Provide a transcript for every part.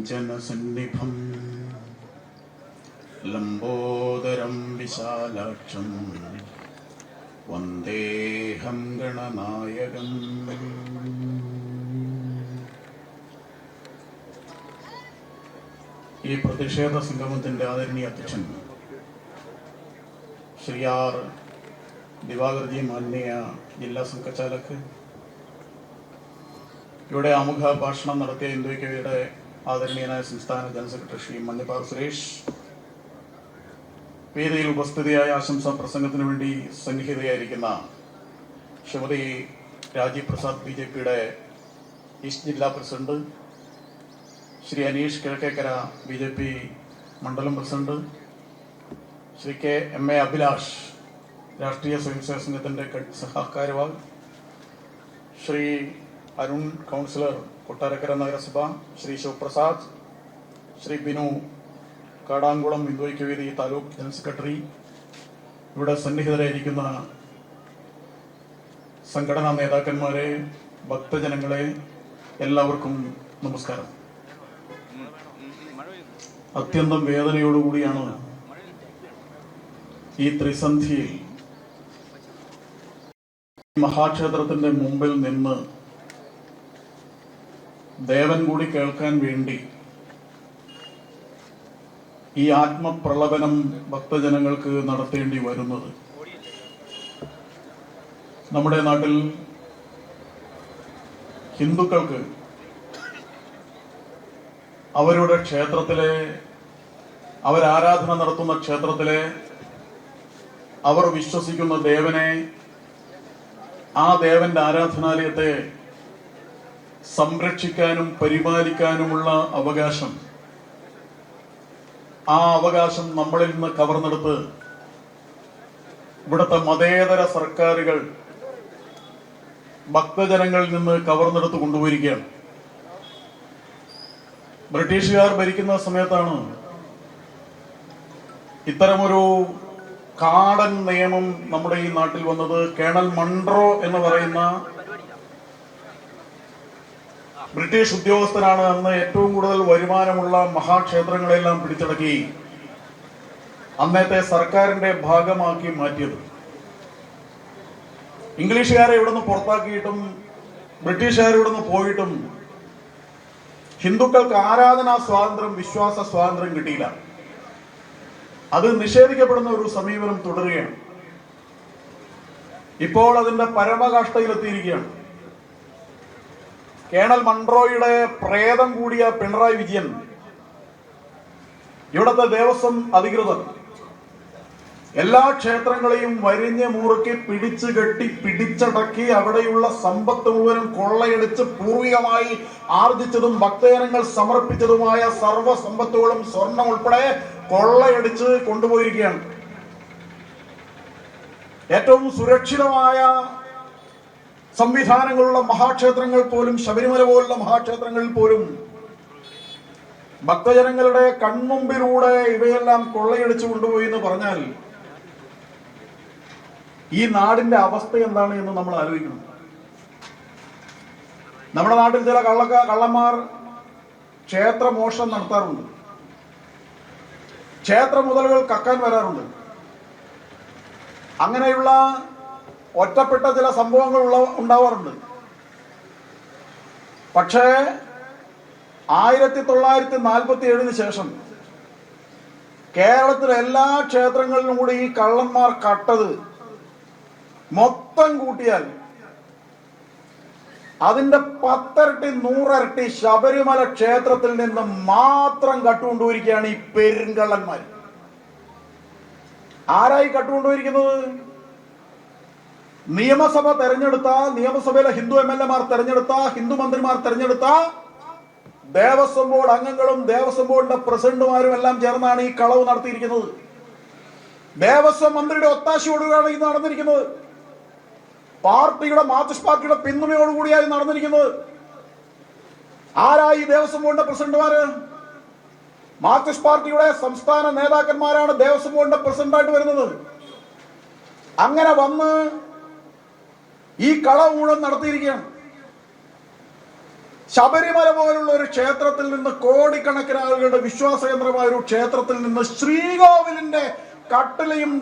കാഞ്ചനസന്നിഭം ലംബോദരം വിശാലാക്ഷം വന്ദേഹം ഗണനായകം. ഈ പ്രതിഷേധ സംഗമത്തിന്റെ ആദരണീയ അധ്യക്ഷൻ ശ്രീ ആർ ദിവാകർജി, മാന്യ ജില്ലാ സംഘചാലക്, ഇവിടെ ആമുഖ ഭാഷണം നടത്തിയ ഹിന്ദുഐക്യവേദിയുടെ ആദരണീയനായ സംസ്ഥാന ജനറൽ സെക്രട്ടറി ശ്രീ മണ്ണിപ്പാർ സുരേഷ്, വേദിയിൽ ഉപസ്ഥിതിയായ ആശംസാ പ്രസംഗത്തിനു വേണ്ടി സന്നിഹിതയായിരിക്കുന്ന ശ്രീമതി രാജീവ് പ്രസാദ് BJPയുടെ ഈസ്റ്റ് ജില്ലാ പ്രസിഡന്റ്, ശ്രീ അനീഷ് കിഴക്കേക്കര BJP മണ്ഡലം പ്രസിഡന്റ്, ശ്രീ KMA അഭിലാഷ് രാഷ്ട്രീയ സ്വയംസേവക സംഘത്തിന്റെ സഹകാര്യവാഹ്, ശ്രീ അരുൺ കൗൺസിലർ കൊട്ടാരക്കര നഗരസഭ, ശ്രീ ശിവപ്രസാദ്, ശ്രീ ബിനു കാടാംകുളം ഹിന്ദുഐക്യവേദി താലൂക്ക് ജനറൽ സെക്രട്ടറി, ഇവിടെ സന്നിഹിതരായിരിക്കുന്ന സംഘടനാ നേതാക്കന്മാരെ, ഭക്തജനങ്ങളെ, എല്ലാവർക്കും നമസ്കാരം. അത്യന്തം വേദനയോടുകൂടിയാണ് ഈ ത്രിസന്ധിയിൽ മഹാക്ഷേത്രത്തിന്റെ മുമ്പിൽ നിന്ന് ദേവൻ കൂടി കേൾക്കാൻ വേണ്ടി ഈ ആത്മപ്രളപനം ഭക്തജനങ്ങൾക്ക് നടത്തേണ്ടി വരുന്നത്. നമ്മുടെ നാട്ടിൽ ഹിന്ദുക്കൾക്ക് അവരുടെ ക്ഷേത്രത്തിലെ, അവരാരാധന നടത്തുന്ന ക്ഷേത്രത്തിലെ, അവർ വിശ്വസിക്കുന്ന ദേവനെ, ആ ദേവന്റെ ആരാധനാലയത്തെ സംരക്ഷിക്കാനും പരിപാലിക്കാനുമുള്ള അവകാശം, ആ അവകാശം നമ്മളിൽ നിന്ന് കവർന്നെടുത്ത് ഇവിടുത്തെ മതേതര സർക്കാരുകൾ ഭക്തജനങ്ങളിൽ നിന്ന് കവർന്നെടുത്ത് കൊണ്ടുപോയിരിക്കുകയാണ്. ബ്രിട്ടീഷുകാർ ഭരിക്കുന്ന സമയത്താണ് ഇത്തരമൊരു കാടൻ നിയമം നമ്മുടെ ഈ നാട്ടിൽ വന്നത്. കേണൽ മൺട്രോ എന്ന് പറയുന്ന ബ്രിട്ടീഷ് ഉദ്യോഗസ്ഥനാണ് അന്ന് ഏറ്റവും കൂടുതൽ വരുമാനമുള്ള മഹാക്ഷേത്രങ്ങളെല്ലാം പിടിച്ചടക്കി അന്നത്തെ സർക്കാരിന്റെ ഭാഗമാക്കി മാറ്റിയത്. ഇംഗ്ലീഷുകാരെ ഇവിടുന്ന് പുറത്താക്കിയിട്ടും ബ്രിട്ടീഷുകാർ ഇവിടുന്ന് പോയിട്ടും ഹിന്ദുക്കൾക്ക് ആരാധനാ സ്വാതന്ത്ര്യം, വിശ്വാസ സ്വാതന്ത്ര്യം കിട്ടിയില്ല. അത് നിഷേധിക്കപ്പെടുന്ന ഒരു സമീപനം തുടരുകയാണ്. ഇപ്പോൾ അതിന്റെ പരമകാഷ്ഠയിലെത്തിയിരിക്കുകയാണ്. കേണൽ മൺട്രോയുടെ പ്രേതം കൂടിയ പിണറായി വിജയൻ, ഇവിടുത്തെ ദേവസ്വം അധികൃതർ എല്ലാ ക്ഷേത്രങ്ങളെയും വരിഞ്ഞ് മുറുക്കി പിടിച്ചു കെട്ടി പിടിച്ചടക്കി അവിടെയുള്ള സമ്പത്ത് മുഴുവനും കൊള്ളയടിച്ച് പൂർവികമായി ആർജിച്ചതും ഭക്തജനങ്ങൾ സമർപ്പിച്ചതുമായ സർവ്വ സമ്പത്തുകളും സ്വർണം ഉൾപ്പെടെ കൊള്ളയടിച്ച് കൊണ്ടുപോയിരിക്കുകയാണ്. ഏറ്റവും സുരക്ഷിതമായ സംവിധാനങ്ങളുള്ള മഹാക്ഷേത്രങ്ങൾ പോലും, ശബരിമല പോലുള്ള മഹാക്ഷേത്രങ്ങളിൽ പോലും ഭക്തജനങ്ങളുടെ കൺമുമ്പിലൂടെ ഇവയെല്ലാം കൊള്ളയടിച്ചു കൊണ്ടുപോയി എന്ന് പറഞ്ഞാൽ ഈ നാടിന്റെ അവസ്ഥ എന്താണ് എന്ന് നമ്മൾ ആലോചിക്കണം. നമ്മുടെ നാട്ടിൽ ചില കള്ളന്മാർ ക്ഷേത്ര മോഷണം നടത്താറുണ്ട്, ക്ഷേത്ര മുതലുകൾ കക്കാൻ വരാറുണ്ട്. അങ്ങനെയുള്ള ഒറ്റപ്പെട്ട ചില സംഭവങ്ങൾ ഉണ്ടാവാറുണ്ട്. പക്ഷേ 1947 ശേഷം കേരളത്തിലെ എല്ലാ ക്ഷേത്രങ്ങളിലും കൂടി ഈ കള്ളന്മാർ കട്ടത് മൊത്തം കൂട്ടിയാൽ അതിന്റെ 10 ഇരട്ടി 100 ഇരട്ടി ശബരിമല ക്ഷേത്രത്തിൽ നിന്ന് മാത്രം കട്ടുകൊണ്ടുപോയിരിക്കുകയാണ് ഈ പെരുങ്കള്ളന്മാർ. ആരായി കട്ടുകൊണ്ടുപോയിരിക്കുന്നത്? നിയമസഭ തെരഞ്ഞെടുത്ത, നിയമസഭയിലെ ഹിന്ദു MLA തെരഞ്ഞെടുത്ത, ഹിന്ദു മന്ത്രിമാർ തെരഞ്ഞെടുത്ത ദേവസ്വം ബോർഡ് അംഗങ്ങളും ദേവസ്വം ബോർഡിന്റെ പ്രസിഡന്റുമാരും എല്ലാം ചേർന്നാണ് ഈ കളവ് നടത്തിയിരിക്കുന്നത്. ദേവസ്വം മന്ത്രിയുടെ ഒത്താശയോടുകൂടിയാണ് ഇത് നടന്നിരിക്കുന്നത്. പാർട്ടിയുടെ, മാർക്സിസ്റ്റ് പാർട്ടിയുടെ പിന്തുണയോടുകൂടിയായി നടന്നിരിക്കുന്നത്. ആരായി ദേവസ്വം ബോർഡിന്റെ പ്രസിഡന്റുമാര്? മാർക്സിസ്റ്റ് പാർട്ടിയുടെ സംസ്ഥാന നേതാക്കന്മാരാണ് ദേവസ്വം ബോർഡിന്റെ പ്രസിഡന്റായിട്ട് വരുന്നത്. അങ്ങനെ വന്ന് ഈ കളവ് മുഴുവൻ നടത്തിയിരിക്കുകയാണ്. ശബരിമല പോലുള്ള ഒരു ക്ഷേത്രത്തിൽ നിന്ന്, കോടിക്കണക്കിന് ആളുകളുടെ വിശ്വാസ കേന്ദ്രമായ ഒരു ക്ഷേത്രത്തിൽ നിന്ന് ശ്രീകോവിലിന്റെ കട്ടിലയും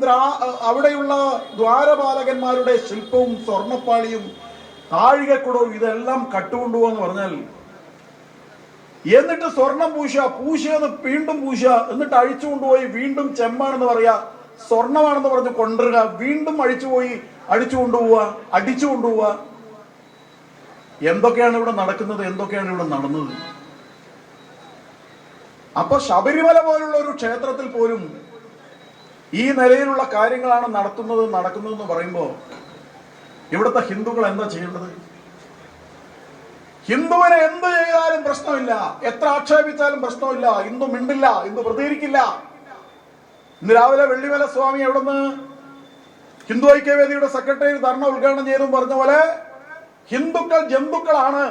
അവിടെയുള്ള ദ്വാരപാലകന്മാരുടെ ശില്പവും സ്വർണ്ണപ്പാളിയും താഴികക്കുടവും ഇതെല്ലാം കട്ടുകൊണ്ടുപോകാന്ന് പറഞ്ഞാൽ, എന്നിട്ട് സ്വർണം പൂശിയെന്ന് വീണ്ടും പൂശുക, എന്നിട്ട് അഴിച്ചു കൊണ്ടുപോയി വീണ്ടും ചെമ്പാണെന്ന് പറയാ, സ്വർണമാണെന്ന് പറഞ്ഞ് കൊണ്ടുവരിക, വീണ്ടും അടിച്ചു കൊണ്ടുപോവുക, അടിച്ചു കൊണ്ടുപോവുക. എന്തൊക്കെയാണ് ഇവിടെ നടക്കുന്നത്, എന്തൊക്കെയാണ് ഇവിടെ നടന്നത്? അപ്പൊ ശബരിമല പോലുള്ള ഒരു ക്ഷേത്രത്തിൽ പോലും ഈ നിലയിലുള്ള കാര്യങ്ങളാണ് നടക്കുന്നതെന്ന് പറയുമ്പോ ഇവിടുത്തെ ഹിന്ദുക്കൾ എന്താ ചെയ്യേണ്ടത്? ഹിന്ദുവിനെ എന്ത് ചെയ്താലും പ്രശ്നമില്ല, എത്ര ആക്ഷേപിച്ചാലും പ്രശ്നമില്ല, ഹിന്ദു മിണ്ടില്ല, ഹിന്ദു പ്രതികരിക്കില്ല. ഇന്ന് രാവിലെ വെള്ളിമല സ്വാമി അവിടുന്ന് ഹിന്ദു ഐക്യവേദിയുടെ സെക്രട്ടറി ധർണ ഉദ്ഘാടനം ചെയ്തും പറഞ്ഞ പോലെ ഹിന്ദുക്കൾ ജന്തുക്കളാണ്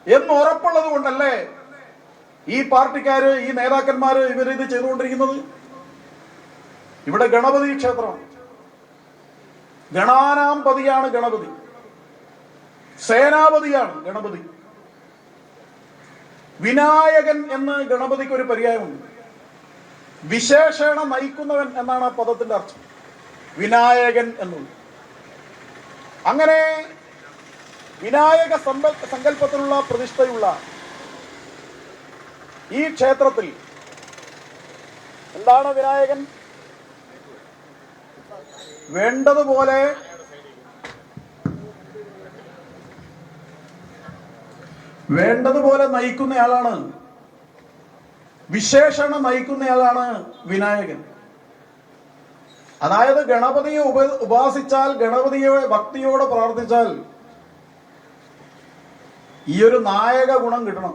എന്ന് ഉറപ്പുള്ളത് കൊണ്ടല്ലേ ഈ പാർട്ടിക്കാര്, ഈ നേതാക്കന്മാര് ഇവരിത് ചെയ്തുകൊണ്ടിരിക്കുന്നത്? ഇവിടെ ഗണപതി ക്ഷേത്രം, ഗണാനാം പതിയാണ് ഗണപതി, സേനാപതിയാണ് ഗണപതി. വിനായകൻ എന്ന് ഗണപതിക്ക് ഒരു പര്യായമുണ്ട്. വിശേഷണ നയിക്കുന്നവൻ എന്നാണ് ആ പദത്തിന്റെ അർത്ഥം, വിനായകൻ എന്നുള്ളത്. അങ്ങനെ വിനായക സങ്കല്പത്തിലുള്ള പ്രതിഷ്ഠയുള്ള ഈ ക്ഷേത്രത്തിൽ എന്താണ് വിനായകൻ? വേണ്ടതുപോലെ നയിക്കുന്നയാളാണ്, വിശേഷണം നയിക്കുന്നയാളാണ് വിനായകൻ. അതായത് ഗണപതിയെ ഉപാസിച്ചാൽ, ഗണപതിയെ ഭക്തിയോടെ പ്രാർത്ഥിച്ചാൽ ഈ ഒരു നായക ഗുണം കിട്ടണം.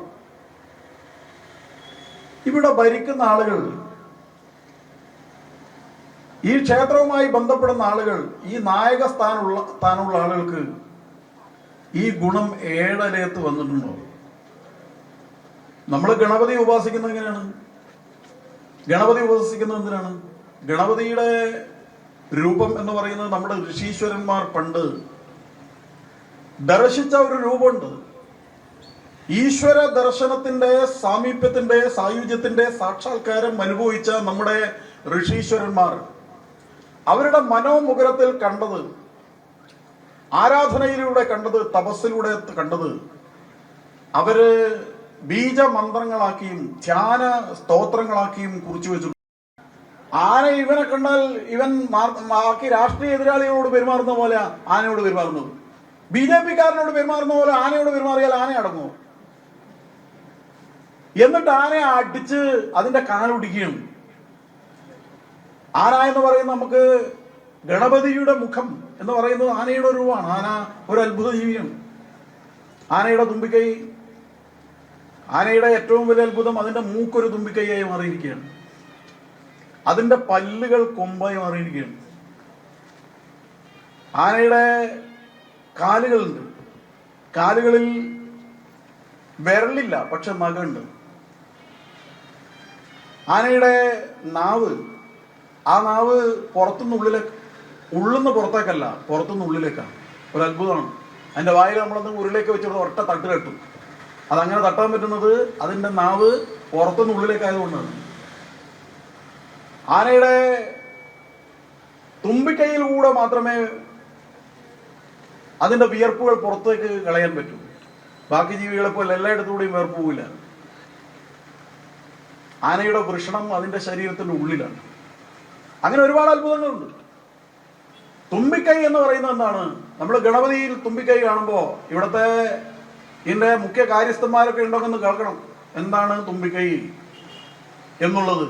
ഇവിടെ ഭരിക്കുന്ന ആളുകൾ, ഈ ക്ഷേത്രവുമായി ബന്ധപ്പെടുന്ന ആളുകൾ, ഈ നായക സ്ഥാനമുള്ള ആളുകൾക്ക് ഈ ഗുണം ഏഴലേത്ത് വന്നിട്ടുണ്ടോ? നമ്മൾ ഗണപതി ഉപാസിക്കുന്നത് എങ്ങനെയാണ്? ഗണപതി ഉപാസിക്കുന്നത് എന്തിനാണ്? ഗണപതിയുടെ രൂപം എന്ന് പറയുന്നത് നമ്മുടെ ഋഷീശ്വരന്മാർ പണ്ട് ദർശിച്ച ഒരു രൂപമുണ്ട്. ഈശ്വര ദർശനത്തിന്റെ, സാമീപ്യത്തിന്റെ, സായുജ്യത്തിന്റെ സാക്ഷാത്കാരം അനുഭവിച്ച നമ്മുടെ ഋഷീശ്വരന്മാർ അവരുടെ മനോമുഖരത്തിൽ കണ്ടത്, ആരാധനയിലൂടെ കണ്ടത്, തപസ്സിലൂടെ കണ്ടത്, അവര് ബീജമന്ത്രങ്ങളാക്കിയും ധ്യാന സ്തോത്രങ്ങളാക്കിയും കുറിച്ചു വെച്ചു. ആന ഇവനെ കണ്ടാൽ ഇവൻ ബാക്കി രാഷ്ട്രീയ എതിരാളികളോട് പെരുമാറുന്ന പോലെ ആനയോട് പെരുമാറുന്നത്, BJP-കാരനോട് പെരുമാറുന്ന പോലെ ആനയോട് പെരുമാറിയാൽ ആന അടങ്ങുമോ? എന്നിട്ട് ആനയെ അടിച്ച് അതിന്റെ കാലൊടിക്കുകയാണ്. ആന എന്ന് പറയുന്നത്, നമുക്ക് ഗണപതിയുടെ മുഖം എന്ന് പറയുന്നത് ആനയുടെ രൂപമാണ്. ആന ഒരു അത്ഭുത ജീവിയാണ്. ആനയുടെ തുമ്പിക്കൈ, ആനയുടെ ഏറ്റവും വലിയ അത്ഭുതം അതിന്റെ മൂക്കൊരു തുമ്പിക്കൈയായി മാറിയിരിക്കുകയാണ്. അതിന്റെ പല്ലുകൾ കൊമ്പായി മാറിയിരിക്കുകയാണ്. ആനയുടെ കാലുകളുണ്ട്, കാലുകളിൽ വിരലില്ല, പക്ഷെ നഖമുണ്ട്. ആനയുടെ നാവ്, ആ നാവ് ഉള്ളുന്ന് പുറത്തേക്കല്ല, പുറത്തുനിന്ന് ഉള്ളിലേക്കാണ്. ഒരു അത്ഭുതമാണ്. അതിന്റെ വായിൽ നമ്മളൊന്ന് ഉരുളിലേക്ക് വെച്ചിട്ട് ഒറ്റ തട്ട് കെട്ടും. അതങ്ങനെ തട്ടാൻ പറ്റുന്നത് അതിന്റെ നാവ് പുറത്തുനിന്ന് ഉള്ളിലേക്കായതുകൊണ്ടാണ്. ആനയുടെ തുമ്പിക്കൈയിലൂടെ മാത്രമേ അതിന്റെ വിയർപ്പുകൾ പുറത്തേക്ക് കളയാൻ പറ്റൂ. ബാക്കി ജീവികളെ പോലെ എല്ലായിടത്തുകൂടെയും വിയർപ്പ് പോവില്ല. ആനയുടെ വൃഷണം അതിന്റെ ശരീരത്തിന്റെ ഉള്ളിലാണ്. അങ്ങനെ ഒരുപാട് അത്ഭുതങ്ങളുണ്ട്. തുമ്പിക്കൈ എന്ന് പറയുന്നത് എന്താണ്? നമ്മൾ ഗണപതിയിൽ തുമ്പിക്കൈ കാണുമ്പോ ഇവിടത്തെ ഇതിന്റെ മുഖ്യ കാര്യസ്ഥന്മാരൊക്കെ ഉണ്ടോന്ന് കേൾക്കണം. എന്താണ് തുമ്പിക്കൈ എന്നുള്ളത്?